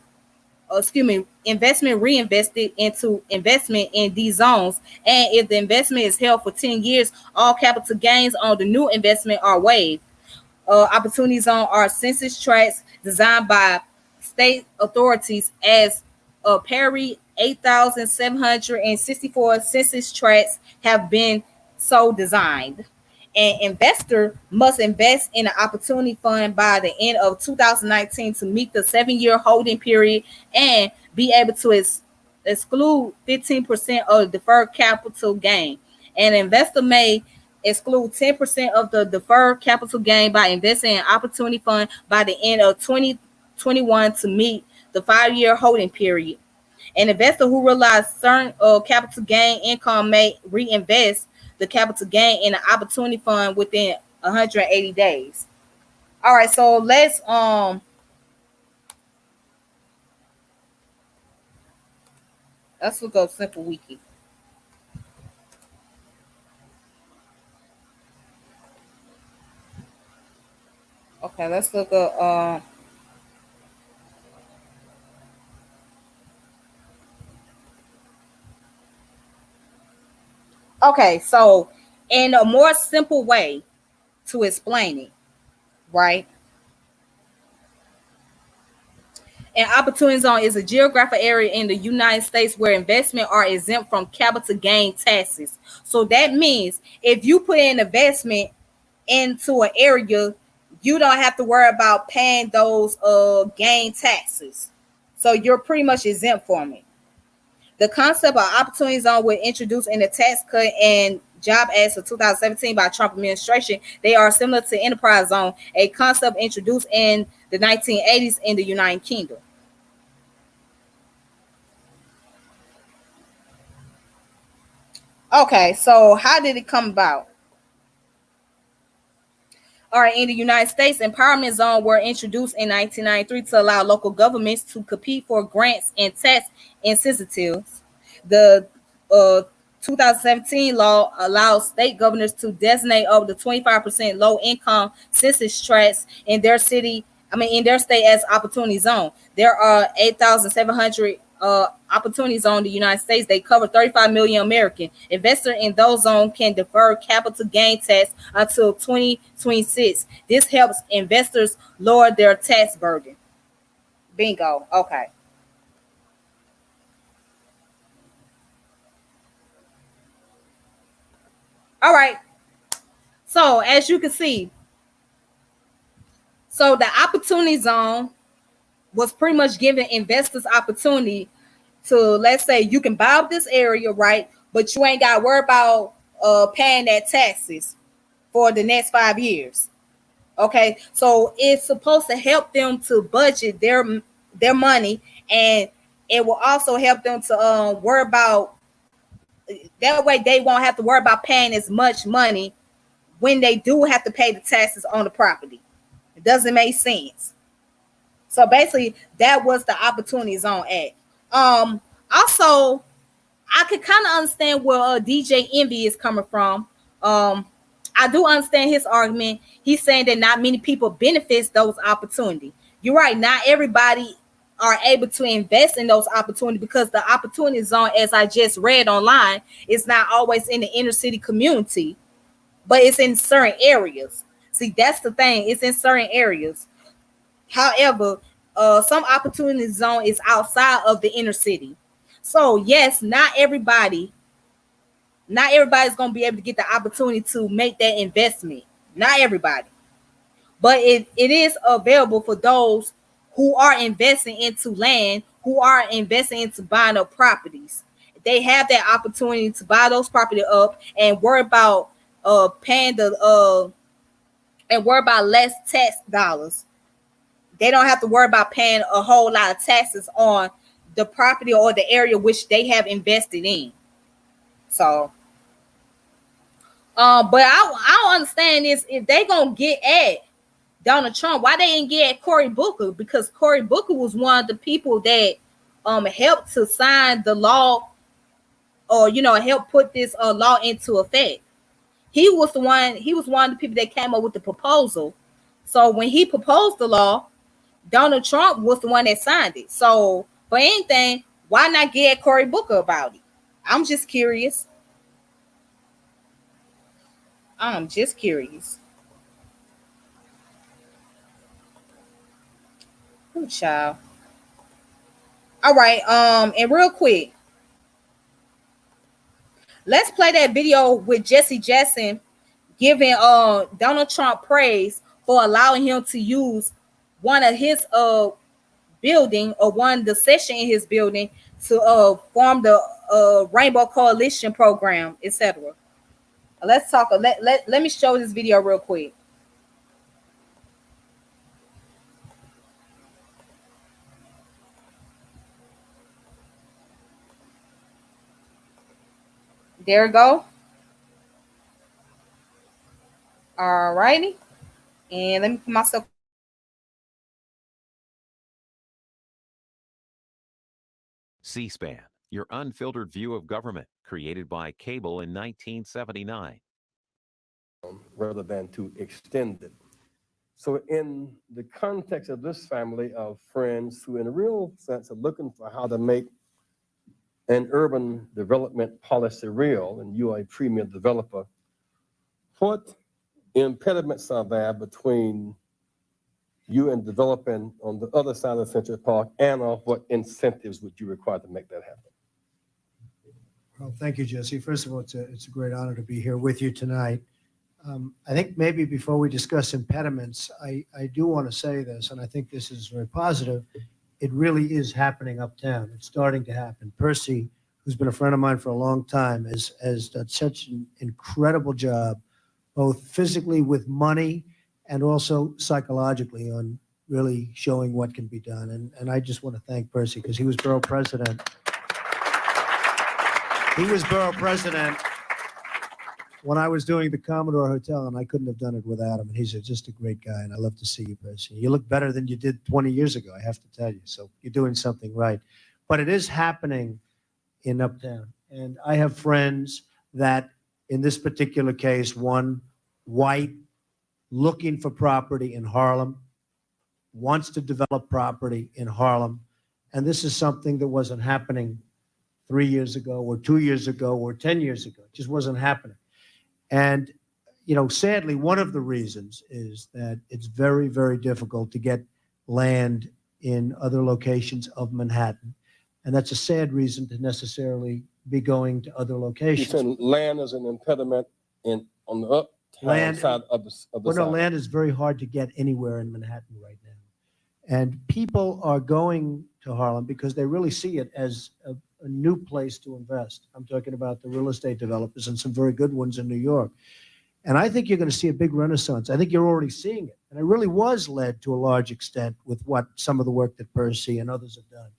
investment reinvested into investment in these zones. And if the investment is held for 10 years, all capital gains on the new investment are waived. Opportunity Zone are census tracts designed by state authorities as Perry 8,764 census tracts have been so designed. An investor must invest in an opportunity fund by the end of 2019 to meet the 7-year holding period and be able to exclude 15% of the deferred capital gain. An investor may exclude 10% of the deferred capital gain by investing in opportunity fund by the end of 2021 to meet the 5-year holding period. An investor who realizes certain capital gain income may reinvest the capital gain in an opportunity fund within 180 days. All right, so let's look up Simple Wiki. Okay, let's look up okay, so And a more simple way to explain it, right? An opportunity zone is a geographic area in the United States where investment are exempt from capital gain taxes. So that means if you put an investment into an area, you don't have to worry about paying those gain taxes. So you're pretty much exempt from it. The concept of opportunity zone was introduced in the Tax Cut and Job Act of 2017 by Trump administration. They are similar to enterprise zone, a concept introduced in the 1980s in the United Kingdom. Okay, so how did it come about? All right, in the United States, empowerment zones were introduced in 1993 to allow local governments to compete for grants and tax incentives. The 2017 law allows state governors to designate up to 25% low-income census tracts in their city, in their state as opportunity zone. There are 8,700 opportunity zone in the United States. They cover 35 million Americans. Investors in those zones can defer capital gain tax until 2026. This helps investors lower their tax burden. Bingo. Okay. All right. So as you can see, so the opportunity zone was pretty much giving investors opportunity to, let's say, you can buy up this area, right? But you ain't got to worry about paying that taxes for the next 5 years. Okay, so it's supposed to help them to budget their money, and it will also help them to worry about, that way they won't have to worry about paying as much money when they do have to pay the taxes on the property. It doesn't make sense. So basically, that was the opportunity zone act. Also, I could kind of understand where DJ Envy is coming from. I do understand his argument. He's saying that not many people benefits those opportunities. You're right. Not everybody are able to invest in those opportunities because the opportunity zone, as I just read online, is not always in the inner city community, but it's in certain areas. See, that's the thing. It's in certain areas. However, some opportunity zone is outside of the inner city. So yes, not everybody's going to be able to get the opportunity to make that investment. Not everybody. But it is available for those who are investing into land, who are investing into buying up properties. They have that opportunity to buy those property up and worry about paying and worry about less tax dollars. They don't have to worry about paying a whole lot of taxes on the property or the area which they have invested in. So, but I don't understand is if they gonna get at Donald Trump, why they didn't get at Cory Booker? Because Cory Booker was one of the people that helped to sign the law, or help put this law into effect. He was one of the people that came up with the proposal. So when he proposed the law, Donald Trump was the one that signed it. So for anything, why not get Cory Booker about it? I'm just curious. Oh, child. All right. And real quick, let's play that video with Jesse Jackson giving Donald Trump praise for allowing him to use one of his building, or one the section in his building, to form the Rainbow Coalition program, etc. Let's talk. Let me show this video real quick. There we go. All righty. And let me put myself. C-SPAN, your unfiltered view of government, created by cable in 1979. Rather than to extend it. So in the context of this family of friends who in a real sense are looking for how to make an urban development policy real, and you are a premier developer, what impediments are there between you and developing on the other side of Central Park, and what incentives would you require to make that happen? Well, thank you, Jesse. First of all, it's a great honor to be here with you tonight. I think maybe before we discuss impediments, I do want to say this, and I think this is very positive. It really is happening uptown. It's starting to happen. Percy, who's been a friend of mine for a long time, has done such an incredible job, both physically with money and also psychologically on really showing what can be done. And I just want to thank Percy because he was borough president. He was borough president when I was doing the Commodore Hotel, and I couldn't have done it without him. And he's just a great guy, and I love to see you, Percy. You look better than you did 20 years ago, I have to tell you. So you're doing something right. But it is happening in Uptown. And I have friends that, in this particular case, one white, looking for property in Harlem, wants to develop property in Harlem. And this is something that wasn't happening 3 years ago or 2 years ago or 10 years ago. It just wasn't happening. And, you know, sadly, one of the reasons is that it's very, very difficult to get land in other locations of Manhattan. And that's a sad reason to necessarily be going to other You locations. said land is an impediment on the uptown side of the Well, side. no, land is very hard to get anywhere in Manhattan right now. And people are going to Harlem because they really see it as a new place to invest. I'm talking about the real estate developers and some very good ones in New York. And I think you're going to see a big renaissance. I think you're already seeing it. And it really was led to a large extent with what some of the work that Percy and others have done.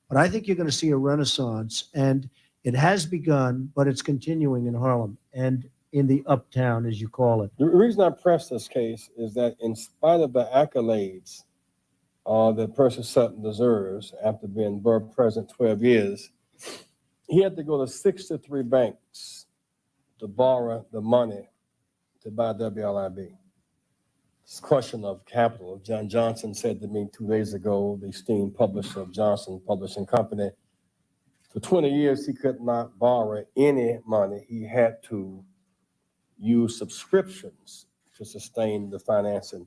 But I think you're going to see a renaissance, and it has begun, but it's continuing in Harlem and in the uptown, as you call it. The reason I press this case is that in spite of the accolades that Percy Sutton deserves after being borough president 12 years, he had to go to 63 banks to borrow the money to buy WLIB. It's a question of capital. John Johnson said to me 2 days ago, the esteemed publisher of Johnson Publishing Company, for 20 years, he could not borrow any money. He had to use subscriptions to sustain the financing.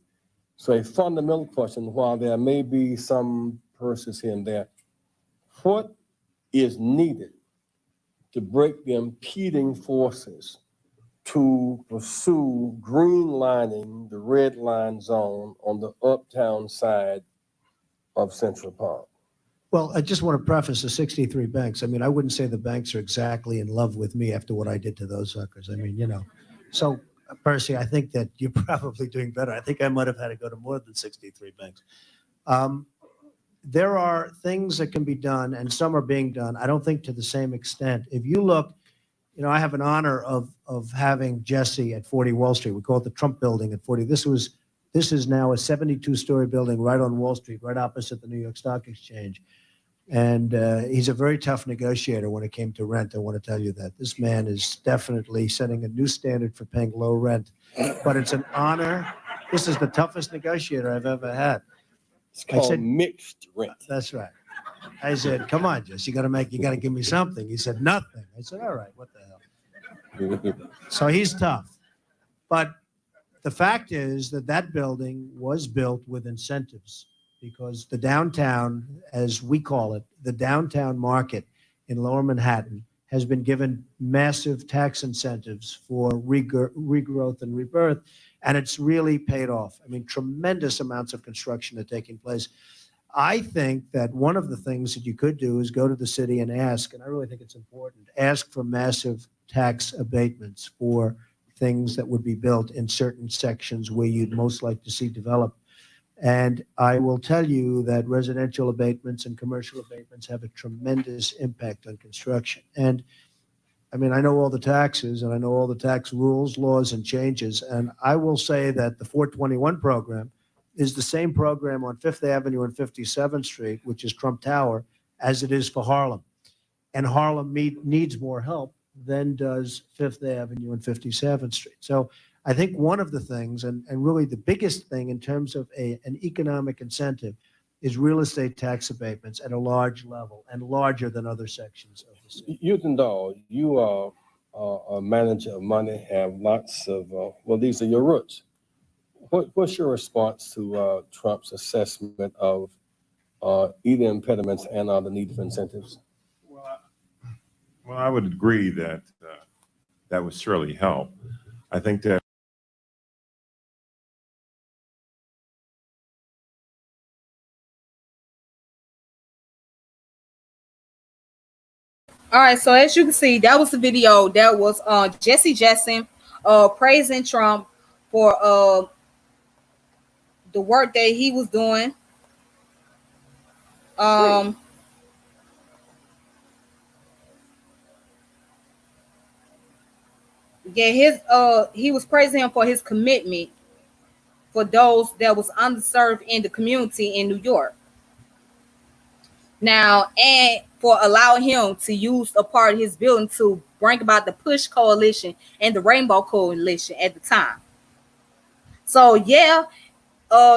So a fundamental question, while there may be some purses here and there, what is needed to break the impeding forces to pursue greenlining the red line zone on the uptown side of Central Park? Well, I just want to preface the 63 banks. I mean, I wouldn't say the banks are exactly in love with me after what I did to those suckers. I mean, you know. So, Percy, I think that you're probably doing better. I think I might have had to go to more than 63 banks. There are things that can be done, and some are being done. I don't think to the same extent. If you look, you know, I have an honor of having Jesse at 40 Wall Street. We call it the Trump Building at 40. This is now a 72-story building right on Wall Street, right opposite the New York Stock Exchange. And he's a very tough negotiator when it came to rent. I want to tell you that. This man is definitely setting a new standard for paying low rent. But it's an honor. This is the toughest negotiator I've ever had. It's called mixed rent. That's right. I said, come on, Jess, you got to give me something. He said, nothing. I said, all right, what the hell? So he's tough. But the fact is that building was built with incentives, because the downtown, as we call it, the downtown market in Lower Manhattan has been given massive tax incentives for regrowth and rebirth, and it's really paid off. I mean, tremendous amounts of construction are taking place. I think that one of the things that you could do is go to the city and ask, and I really think it's important, ask for massive tax abatements for things that would be built in certain sections where you'd most like to see developed. And I will tell you that residential abatements and commercial abatements have a tremendous impact on construction. And I mean, I know all the taxes and I know all the tax rules, laws, and changes. And I will say that the 421 program is the same program on Fifth Avenue and 57th Street, which is Trump Tower, as it is for Harlem. And Harlem needs more help than does Fifth Avenue and 57th Street. So I think one of the things, and really the biggest thing in terms of an economic incentive, is real estate tax abatements at a large level and larger than other sections of the city. Utendall, you a manager of money, have lots of, well, these are your roots. What's your response to Trump's assessment of either impediments and the need for incentives? Well, I would agree that that would surely help. I think that All right, so as you can see, that was the video that was Jesse Jackson praising Trump for the work that he was doing. Yeah, he was praising him for his commitment for those that was underserved in the community in New York. Now, and for allowing him to use a part of his building to bring about the Push Coalition and the Rainbow Coalition at the time. So yeah,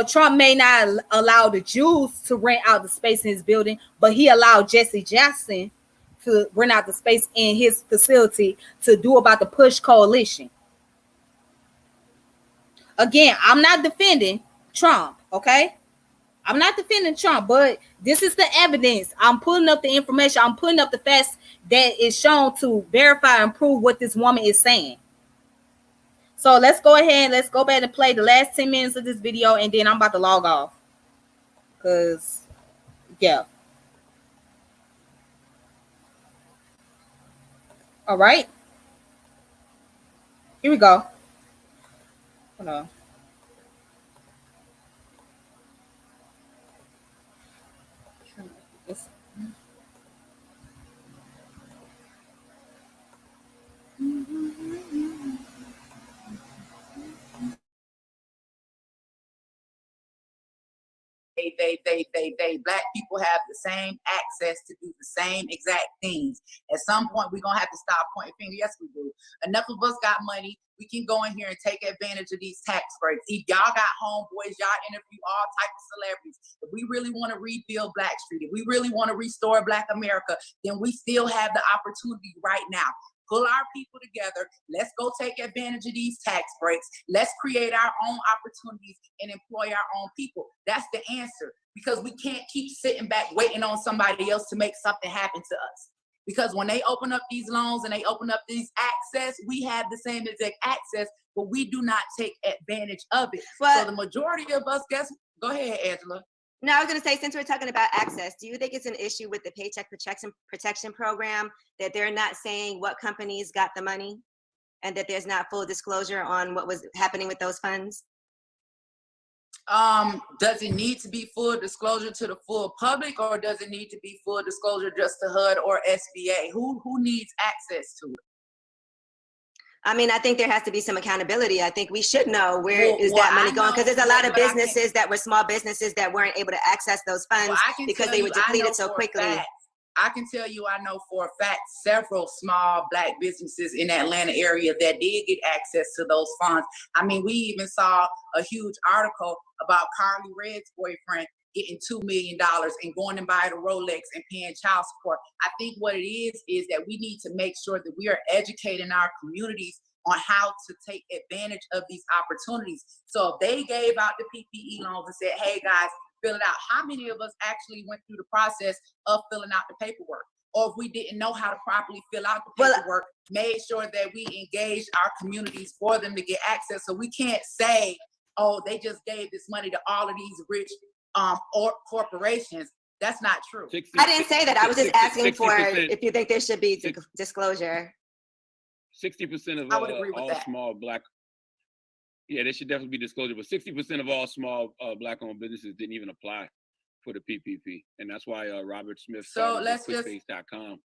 Trump may not allow the Jews to rent out the space in his building, but he allowed Jesse Jackson to rent out the space in his facility to do about the Push Coalition. Again, I'm not defending Trump, okay? I'm not defending Trump, but this is the evidence. I'm putting up the information. I'm putting up the facts that is shown to verify and prove what this woman is saying. So let's go ahead. Let's go back and play the last 10 minutes of this video, and then I'm about to log off. Because, yeah. All right. Here we go. Hold on. Black people have the same access to do the same exact things. At some point, we're going to have to stop pointing fingers. Yes, we do. Enough of us got money. We can go in here and take advantage of these tax breaks. If y'all got homeboys, y'all interview all types of celebrities. If we really want to rebuild Black Street, if we really want to restore Black America, then we still have the opportunity right now. Pull our people together. Let's go take advantage of these tax breaks. Let's create our own opportunities and employ our own people. That's the answer, because we can't keep sitting back waiting on somebody else to make something happen to us. Because when they open up these loans and they open up these access, we have the same exact access, but we do not take advantage of it. So the majority of us, go ahead, Angela. No, I was going to say, since we're talking about access, do you think it's an issue with the Paycheck Protection Program that they're not saying what companies got the money and that there's not full disclosure on what was happening with those funds? Does it need to be full disclosure to the full public, or does it need to be full disclosure just to HUD or SBA? Who needs access to it? I mean, I think there has to be some accountability. I think we should know where is that money going, because there's a lot of businesses that were small businesses that weren't able to access those funds because they were depleted so quickly. I can tell you, I know for a fact several small Black businesses in the Atlanta area that did get access to those funds. I mean, we even saw a huge article about Carly Red's boyfriend getting $2 million and going and buying a Rolex and paying child support. I think what it is that we need to make sure that we are educating our communities on how to take advantage of these opportunities. So if they gave out the PPE loans and said, hey guys, fill it out, how many of us actually went through the process of filling out the paperwork? Or if we didn't know how to properly fill out the paperwork, made sure that we engaged our communities for them to get access. So we can't say, oh, they just gave this money to all of these rich or corporations. That's not true. I didn't say that. I was just asking for if you think there should be disclosure. 60% of all small Black, yeah, there should definitely be disclosure, but 60% of all small Black-owned businesses didn't even apply for the PPP, and that's why Robert Smith started QuickBase.com.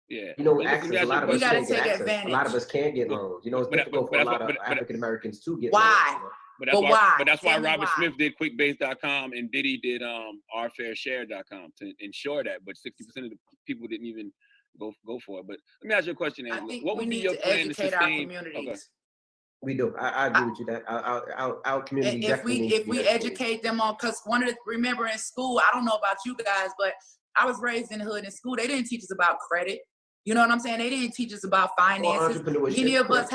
Yeah, you know, access, a lot of us can't get access. A lot of us can't get loans. You know, it's difficult for a lot of African Americans to get loans. But that's why Robert Smith did QuickBase.com and Diddy did OurFairShare.com to ensure that. But 60% of the people didn't even go for it. But let me ask you a question, Angela. What would be your plan to sustain? Okay. We do. I agree with you that our community. If we educate them on, because remember in school, I don't know about you guys, but I was raised in the hood. In school, they didn't teach us about credit. You know what I'm saying? They didn't teach us about finances. Many of us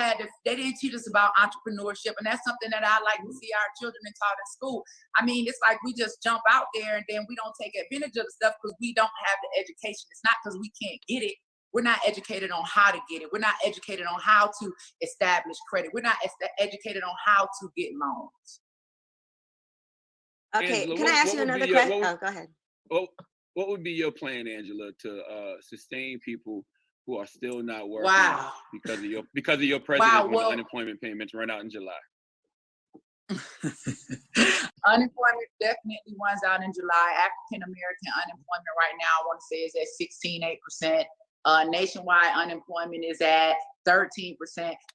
they didn't teach us about entrepreneurship. And that's something that I like to see our children taught in school. I mean, it's like we just jump out there and then we don't take advantage of the stuff because we don't have the education. It's not because we can't get it. We're not educated on how to get it. We're not educated on how to establish credit. We're not educated on how to get loans. Okay, Angela, can I ask you another question? Oh, go ahead. What would be your plan, Angela, to sustain people who are still not working because of your president when the unemployment payments run out in July? Unemployment definitely runs out in July. African American unemployment right now, I want to say, is at 16.8%. Nationwide unemployment is at 13%.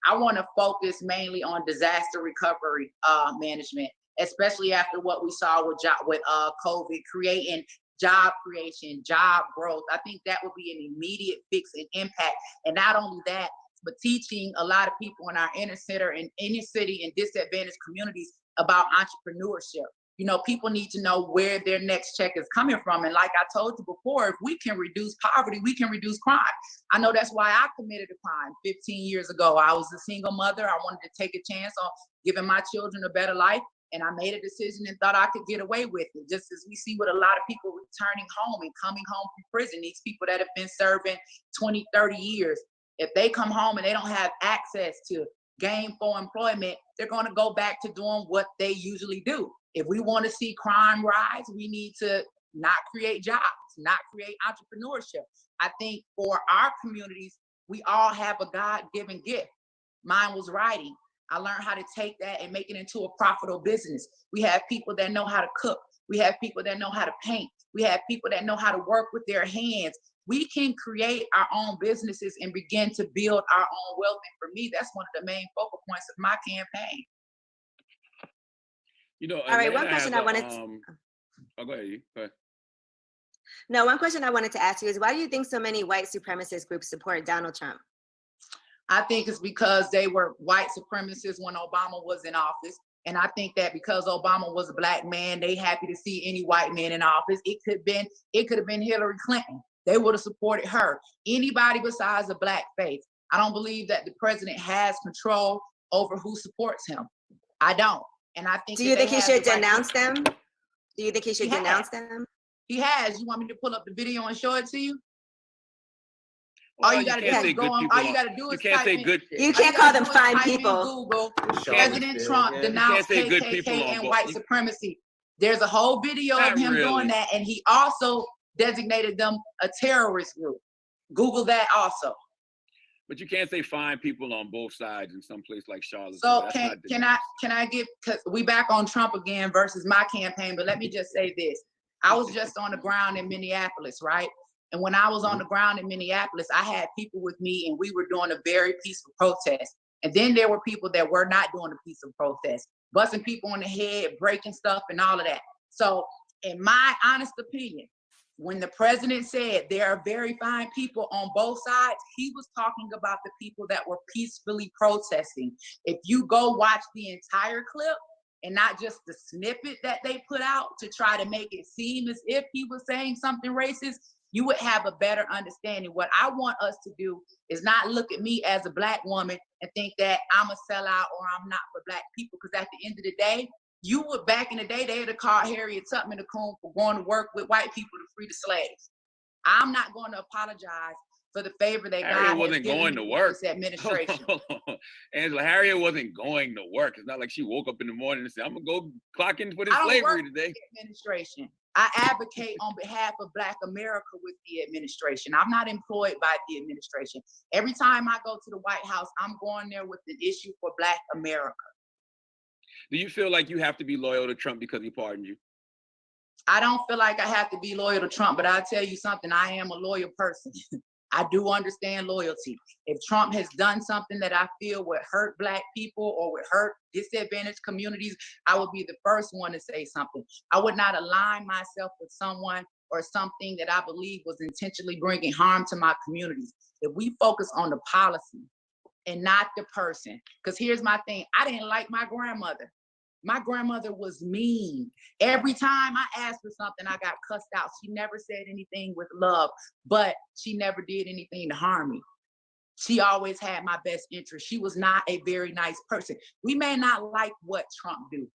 I want to focus mainly on disaster recovery management, especially after what we saw with COVID, creating job creation, job growth. I think that would be an immediate fix and impact. And not only that, but teaching a lot of people in our inner city and disadvantaged communities about entrepreneurship. You know, people need to know where their next check is coming from. And like I told you before, if we can reduce poverty, we can reduce crime. I know that's why I committed a crime 15 years ago. I was a single mother. I wanted to take a chance on giving my children a better life. And I made a decision and thought I could get away with it. Just as we see with a lot of people returning home and coming home from prison, these people that have been serving 20, 30 years, if they come home and they don't have access to gainful employment, they're going to go back to doing what they usually do. If we want to see crime rise, we need to not create jobs, not create entrepreneurship. I think for our communities, we all have a God-given gift. Mine was writing. I learned how to take that and make it into a profitable business. We have people that know how to cook. We have people that know how to paint. We have people that know how to work with their hands. We can create our own businesses and begin to build our own wealth. And for me, that's one of the main focal points of my campaign. You know, all right, one question I wanted to... Oh, go ahead. Go ahead. No, one question I wanted to ask you is, why do you think so many white supremacist groups support Donald Trump? I think it's because they were white supremacists when Obama was in office. And I think that because Obama was a black man, they happy to see any white man in office. It could have been Hillary Clinton. They would have supported her. Anybody besides a black face. I don't believe that the president has control over who supports him. I don't. And I think. Do you think he should denounce them? Do you think he should denounce them? He has. You want me to pull up the video and show it to you? All you gotta do is go on. All you gotta do is type in. You can't call them fine people. Google President Trump denounced KKK and white supremacy. There's a whole video of him doing that, and he also designated them a terrorist group. Google that also. But you can't say fine people on both sides in some place like Charlotte. So can I get, because we back on Trump again versus my campaign, but let me just say this. I was just on the ground in Minneapolis, right? And when I was on the ground in Minneapolis, I had people with me and we were doing a very peaceful protest. And then there were people that were not doing a peaceful protest, busting people on the head, breaking stuff and all of that. So in my honest opinion, when the president said there are very fine people on both sides, he was talking about the people that were peacefully protesting. If you go watch the entire clip and not just the snippet that they put out to try to make it seem as if he was saying something racist, you would have a better understanding. What I want us to do is not look at me as a black woman and think that I'm a sellout or I'm not for black people, because at the end of the day, you would, back in the day, they would have called Harriet Tubman a coon for going to work with white people to free the slaves. I'm not going to apologize for the favor that God wasn't going to work. This administration. Angela, Harriet wasn't going to work. It's not like she woke up in the morning and said, I'm going to go clock in for this slavery today. Administration. I advocate on behalf of Black America with the administration. I'm not employed by the administration. Every time I go to the White House, I'm going there with an issue for Black America. Do you feel like you have to be loyal to Trump because he pardoned you? I don't feel like I have to be loyal to Trump, but I'll tell you something, I am a loyal person. I do understand loyalty. If Trump has done something that I feel would hurt Black people or would hurt disadvantaged communities, I would be the first one to say something. I would not align myself with someone or something that I believe was intentionally bringing harm to my communities. If we focus on the policy and not the person, because here's my thing, I didn't like my grandmother. My grandmother was mean. Every time I asked for something, I got cussed out. She never said anything with love, but she never did anything to harm me. She always had my best interest. She was not a very nice person. We may not like what Trump do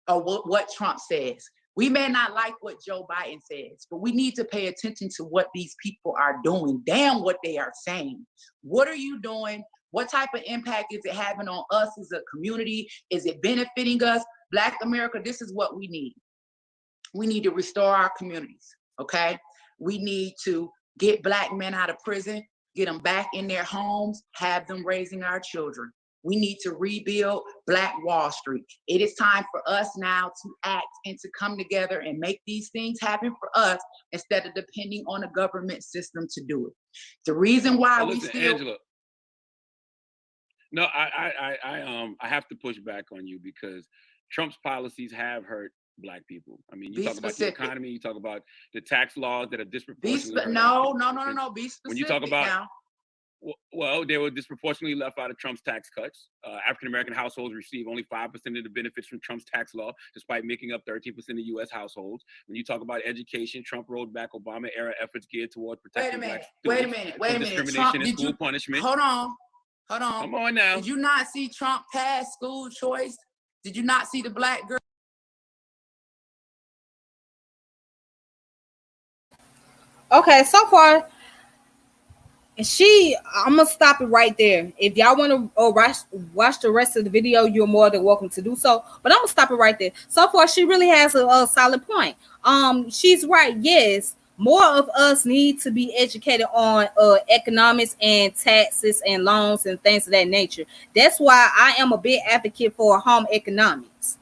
or what Trump says. We may not like what Joe Biden says, but we need to pay attention to what these people are doing. Damn what they are saying. What are you doing? What type of impact is it having on us as a community? Is it benefiting us? Black America, this is what we need. We need to restore our communities, okay? We need to get Black men out of prison, get them back in their homes, have them raising our children. We need to rebuild Black Wall Street. It is time for us now to act and to come together and make these things happen for us instead of depending on a government system to do it. The reason why we still... Angela. No, I have to push back on you because Trump's policies have hurt Black people. I mean, you talk about the economy, you talk about the tax laws that are disproportionately. No. Be specific. When you talk about now. Well, they were disproportionately left out of Trump's tax cuts. African-American households receive only 5% of the benefits from Trump's tax law, despite making up 13% of U.S. households. When you talk about education, Trump rolled back Obama-era efforts geared toward protecting Black students from discrimination Trump, and school punishment. Hold on. Come on now. Did you not see Trump pass school choice? Did you not see the Black girl? Okay, so far, I'm gonna stop it right there. If y'all want to watch the rest of the video, you're more than welcome to do so. But I'm gonna stop it right there. So far, she really has a solid point. She's right. Yes, more of us need to be educated on economics and taxes and loans and things of that nature. That's why I am a big advocate for home economics.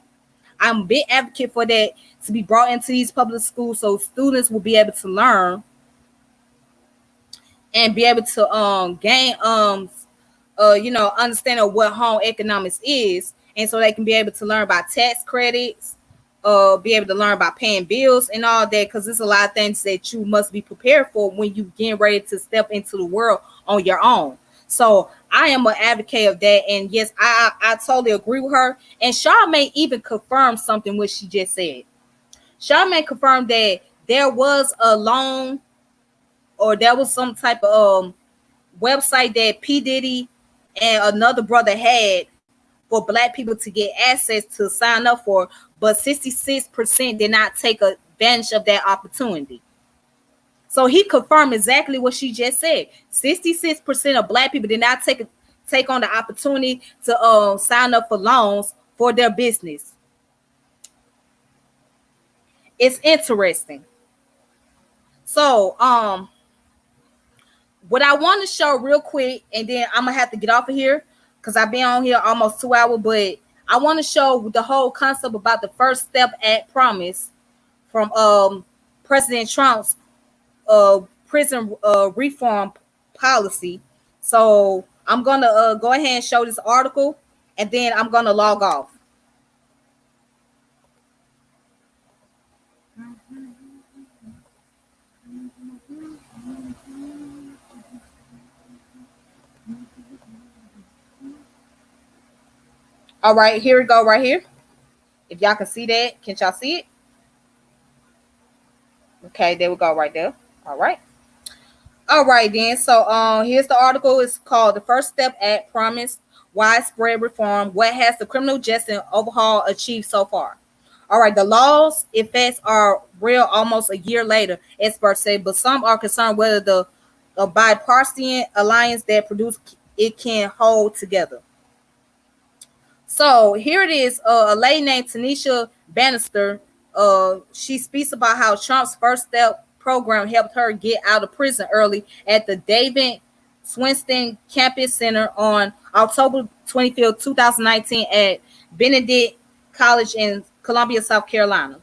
I'm a big advocate for that to be brought into these public schools so students will be able to learn and be able to gain understand of what home economics is, and so they can be able to learn about tax credits, be able to learn about paying bills and all that, because there's a lot of things that you must be prepared for when you get ready to step into the world on your own. So I am an advocate of that, and yes, I totally agree with her. And Charmaine even confirmed something what she just said. Charmaine confirmed that there was a loan, or there was some type of website that P. Diddy and another brother had for Black people to get access to sign up for, but 66% did not take advantage of that opportunity. So he confirmed exactly what she just said. 66% of Black people did not take on the opportunity to sign up for loans for their business. It's interesting. So, what I want to show real quick, and then I'm gonna have to get off of here because I've been on here almost 2 hours, but I want to show the whole concept about the First Step Act promise from President Trump's prison reform policy. So I'm gonna go ahead and show this article, and then I'm gonna log off. All right, here we go right here. If y'all can see that, can y'all see it? Okay, there we go right there. All right. All right, then. So here's the article. It's called The First Step Act Promise Widespread Reform. What has the criminal justice overhaul achieved so far? All right, the law's effects are real almost a year later, experts say, but some are concerned whether the bipartisan alliance that produced it can hold together. So here it is, a lady named Tanisha Bannister. She speaks about how Trump's First Step program helped her get out of prison early at the David Swinston Campus Center on October 25th, 2019 at Benedict College in Columbia, South Carolina.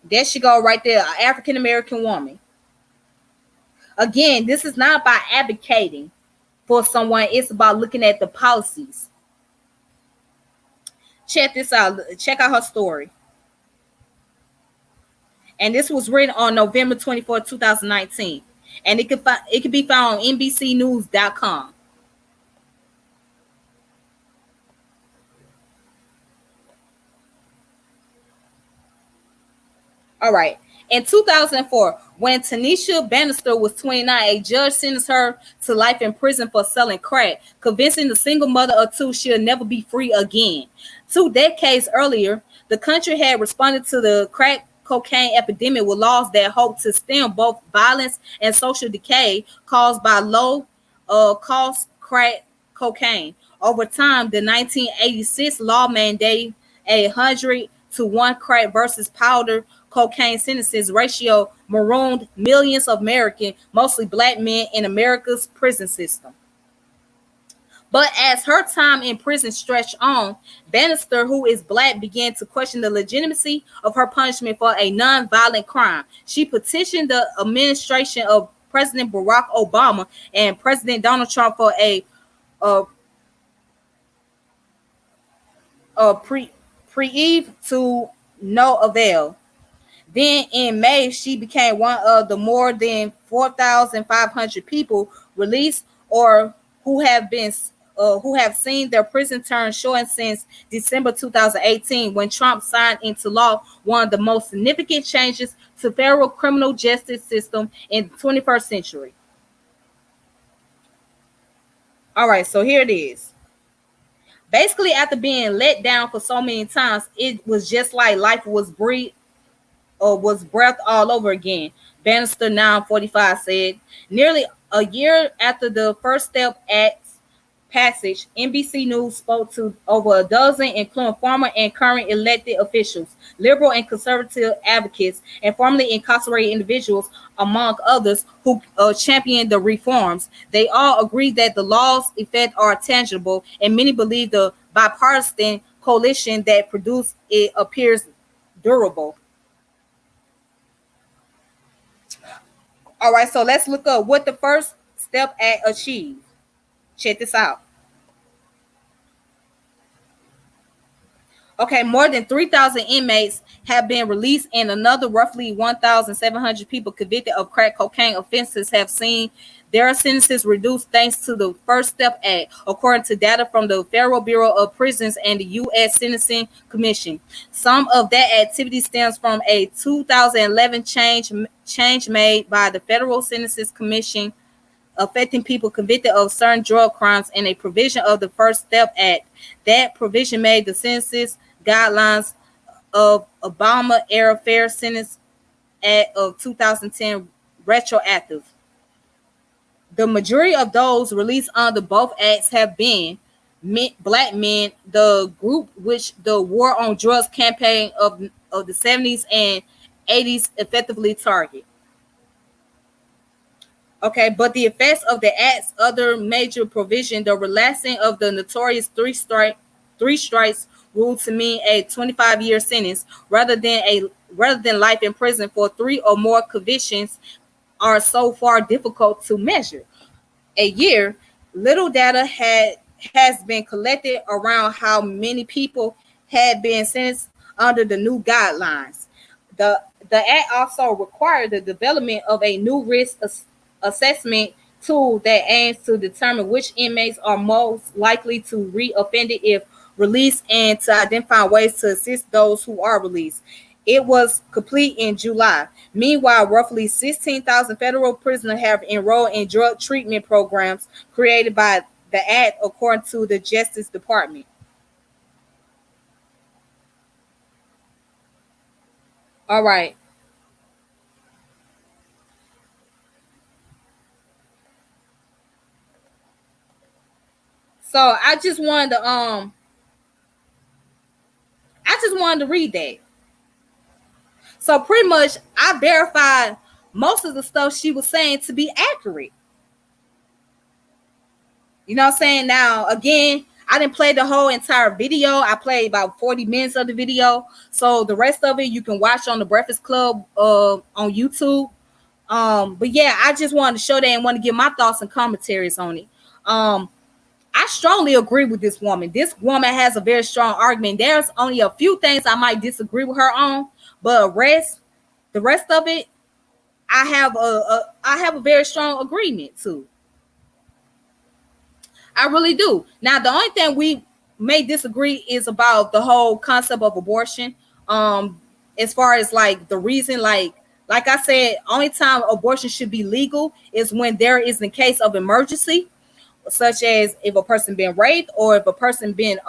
There she go right there, an African-American woman. Again, this is not about advocating for someone. It's about looking at the policies. Check this out. Check out her story. And this was written on November 24, 2019. And it can be found on NBCnews.com. All right. In 2004, when Tanisha Bannister was 29, a judge sentenced her to life in prison for selling crack, convincing the single mother of two she'll never be free again. 2 decades earlier, the country had responded to the crack cocaine epidemic with laws that hope to stem both violence and social decay caused by low cost crack cocaine. Over time, the 1986 law mandated 100-to-1 crack versus powder cocaine sentences ratio marooned millions of American, mostly black men in America's prison system. But as her time in prison stretched on, Bannister, who is black, began to question the legitimacy of her punishment for a non-violent crime. She petitioned the administration of President Barack Obama and President Donald Trump for a reprieve to no avail. Then in May, she became one of the more than 4,500 people released or who have seen their prison term shortened since December 2018, when Trump signed into law one of the most significant changes to federal criminal justice system in the 21st century. All right, so here it is. Basically, after being let down for so many times, it was just like life was breathed all over again. Bannister, now 45, said. Nearly a year after the First Step Act's passage, NBC News spoke to over a dozen, including former and current elected officials, liberal and conservative advocates, and formerly incarcerated individuals, among others, who championed the reforms. They all agreed that the law's effects are tangible, and many believe the bipartisan coalition that produced it appears durable. All right, so let's look up what the First Step Act achieved. Check this out. Okay, more than 3,000 inmates have been released, and another roughly 1,700 people convicted of crack cocaine offenses have seen their sentences reduced thanks to the First Step Act, according to data from the Federal Bureau of Prisons and the U.S. Sentencing Commission. Some of that activity stems from a 2011 change made by the Federal Sentencing Commission affecting people convicted of certain drug crimes and a provision of the First Step Act. That provision made the sentences guidelines of Obama-era Fair Sentence Act of 2010 retroactive. The majority of those released under both acts have been black men, the group which the war on drugs campaign of the 70s and 80s effectively target. Okay, but the effects of the act's other major provision, the relaxing of the notorious three strikes rule to mean a 25-year sentence rather than life in prison for 3 or more convictions, are so far difficult to measure. A year, little data has been collected around how many people had been sentenced under the new guidelines. The act also required the development of a new risk assessment tool that aims to determine which inmates are most likely to re-offend if released and to identify ways to assist those who are released. It was complete in July. Meanwhile, roughly 16,000 federal prisoners have enrolled in drug treatment programs created by the act, according to the Justice Department. All right. So I just wanted to read that. So pretty much I verified most of the stuff she was saying to be accurate. You know what I'm saying? Now, again, I didn't play the whole entire video. I played about 40 minutes of the video. So the rest of it you can watch on the Breakfast Club on YouTube. But yeah, I just wanted to show that and want to give my thoughts and commentaries on it. I strongly agree with this woman. This woman has a very strong argument. There's only a few things I might disagree with her on, but the rest of it, I have a very strong agreement to. I really do. Now, the only thing we may disagree is about the whole concept of abortion. as far as like the reason, like I said, only time abortion should be legal is when there is in case of emergency, such as if a person been raped or if a person been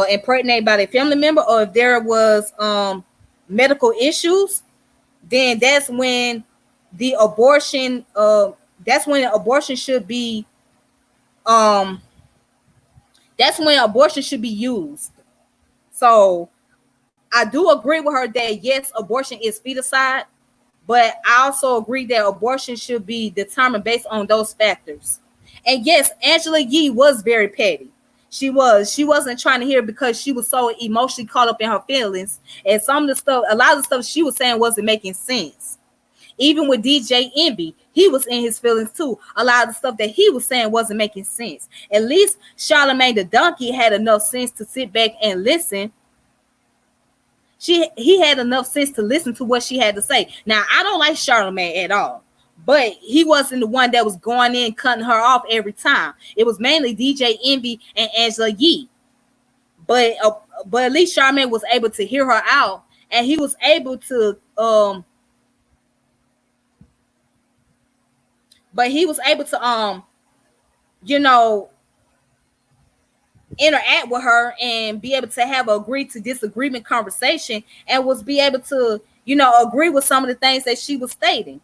impregnated by their family member, or if there was medical issues, then that's when the abortion should be that's when abortion should be used. So I do agree with her that yes, abortion is feticide, but I also agree that abortion should be determined based on those factors. And yes, Angela Yee was very petty. She wasn't trying to hear because she was so emotionally caught up in her feelings. And some of the stuff, a lot of the stuff she was saying wasn't making sense. Even with DJ Envy, he was in his feelings too. A lot of the stuff that he was saying wasn't making sense. At least Charlamagne the Donkey had enough sense to sit back and listen. He had enough sense to listen to what she had to say. Now, I don't like Charlamagne at all, but he wasn't the one that was going in cutting her off every time. It was mainly DJ Envy and Angela Yee. But at least Charlamagne was able to hear her out, and he was able to interact with her and be able to have an agree to disagreement conversation, and was be able to agree with some of the things that she was stating.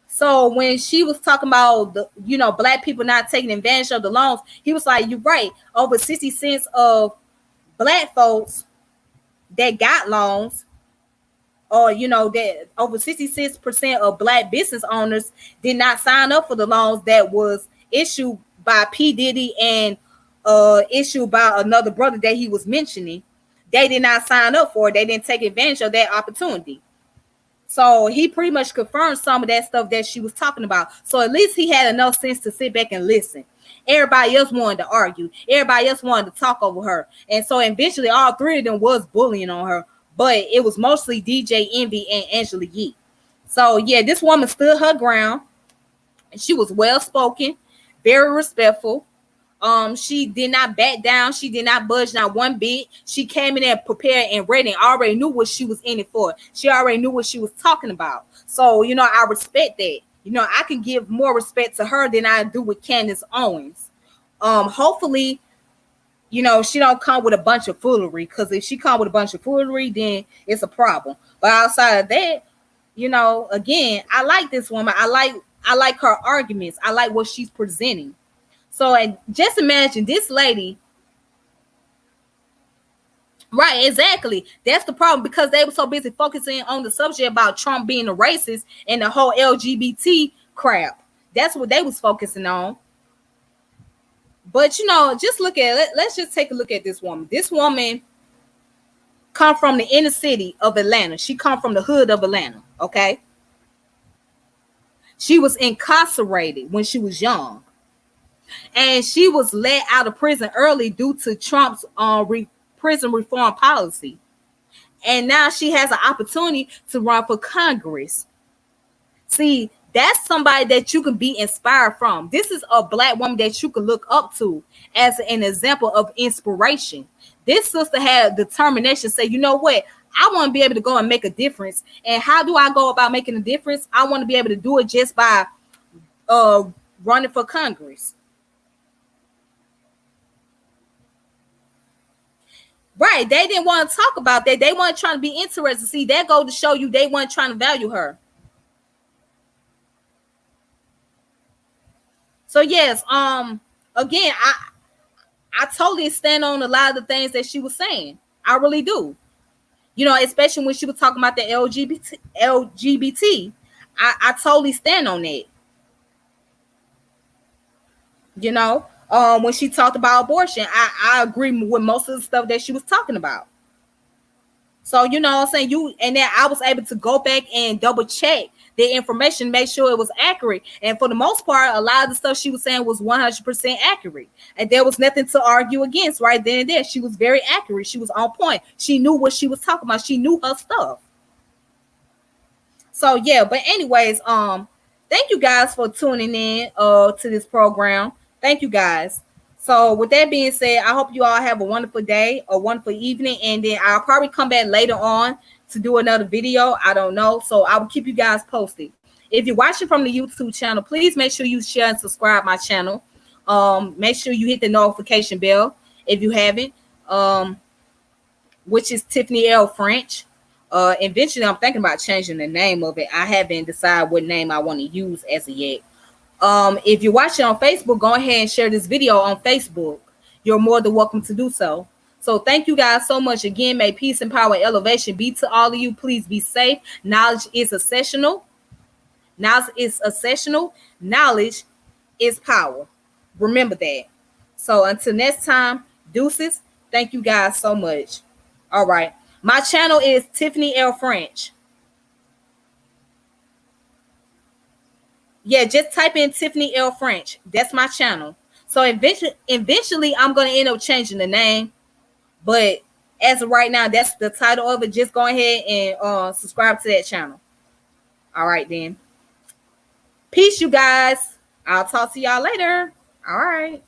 So when she was talking about the black people not taking advantage of the loans, he was like, you're right, over 60 cents of black folks that got loans, or that over 66% of black business owners did not sign up for the loans that was issued by P. Diddy and issued by another brother that he was mentioning. They did not sign up for it. They didn't take advantage of that opportunity. So he pretty much confirmed some of that stuff that she was talking about. So at least he had enough sense to sit back and listen. Everybody else wanted to argue. Everybody else wanted to talk over her. And so eventually all three of them was bullying on her. But it was mostly DJ Envy and Angela Yee. So yeah, this woman stood her ground. And she was well-spoken, very respectful. She did not back down. She did not budge not one bit. She came in there prepared and ready and already knew what she was in it for. She already knew what she was talking about. So, I respect that. I can give more respect to her than I do with Candace Owens. Hopefully, she don't come with a bunch of foolery, because if she come with a bunch of foolery, then it's a problem. But outside of that, again, I like this woman. I like her arguments. I like what she's presenting. So, and just imagine this lady. Right, exactly. That's the problem, because they were so busy focusing on the subject about Trump being a racist and the whole LGBT crap. That's what they was focusing on. But, just look at it. Let's just take a look at this woman. This woman come from the inner city of Atlanta. She come from the hood of Atlanta, okay? She was incarcerated when she was young. And she was let out of prison early due to Trump's prison reform policy. And now she has an opportunity to run for Congress. See, that's somebody that you can be inspired from. This is a black woman that you can look up to as an example of inspiration. This sister had determination, say, you know what? I want to be able to go and make a difference. And how do I go about making a difference? I want to be able to do it just by running for Congress. Right, they didn't want to talk about that. They weren't trying to be interested. See, that goes to show you they weren't trying to value her. So yes, again, I totally stand on a lot of the things that she was saying. I really do. Especially when she was talking about the LGBT. I totally stand on that. When she talked about abortion, I agree with most of the stuff that she was talking about. So, what I'm saying? And then I was able to go back and double check the information, make sure it was accurate. And for the most part, a lot of the stuff she was saying was 100% accurate. And there was nothing to argue against right then and there. She was very accurate. She was on point. She knew what she was talking about. She knew her stuff. So, yeah. But anyways, thank you guys for tuning in to this program. Thank you guys. So with that being said, I hope you all have a wonderful day, a wonderful evening, and then I'll probably come back later on to do another video. I don't know. So I will keep you guys posted. If you're watching from the YouTube channel, please make sure you share and subscribe my channel. Make sure you hit the notification bell if you haven't, which is Tiffany L. French. Eventually, I'm thinking about changing the name of it. I haven't decided what name I want to use as of yet. If you're watching on Facebook, go ahead and share this video on Facebook. You're more than welcome to do so. So thank you guys so much. Again, may peace and power and elevation be to all of you. Please be safe. Knowledge is essential. Knowledge is essential. Knowledge is power. Remember that. So until next time, deuces. Thank you guys so much. All right. My channel is Tiffany L. French. Yeah, just type in Tiffany L. French. That's my channel. So eventually I'm going to end up changing the name. But as of right now, that's the title of it. Just go ahead and subscribe to that channel. All right, then. Peace, you guys. I'll talk to y'all later. All right.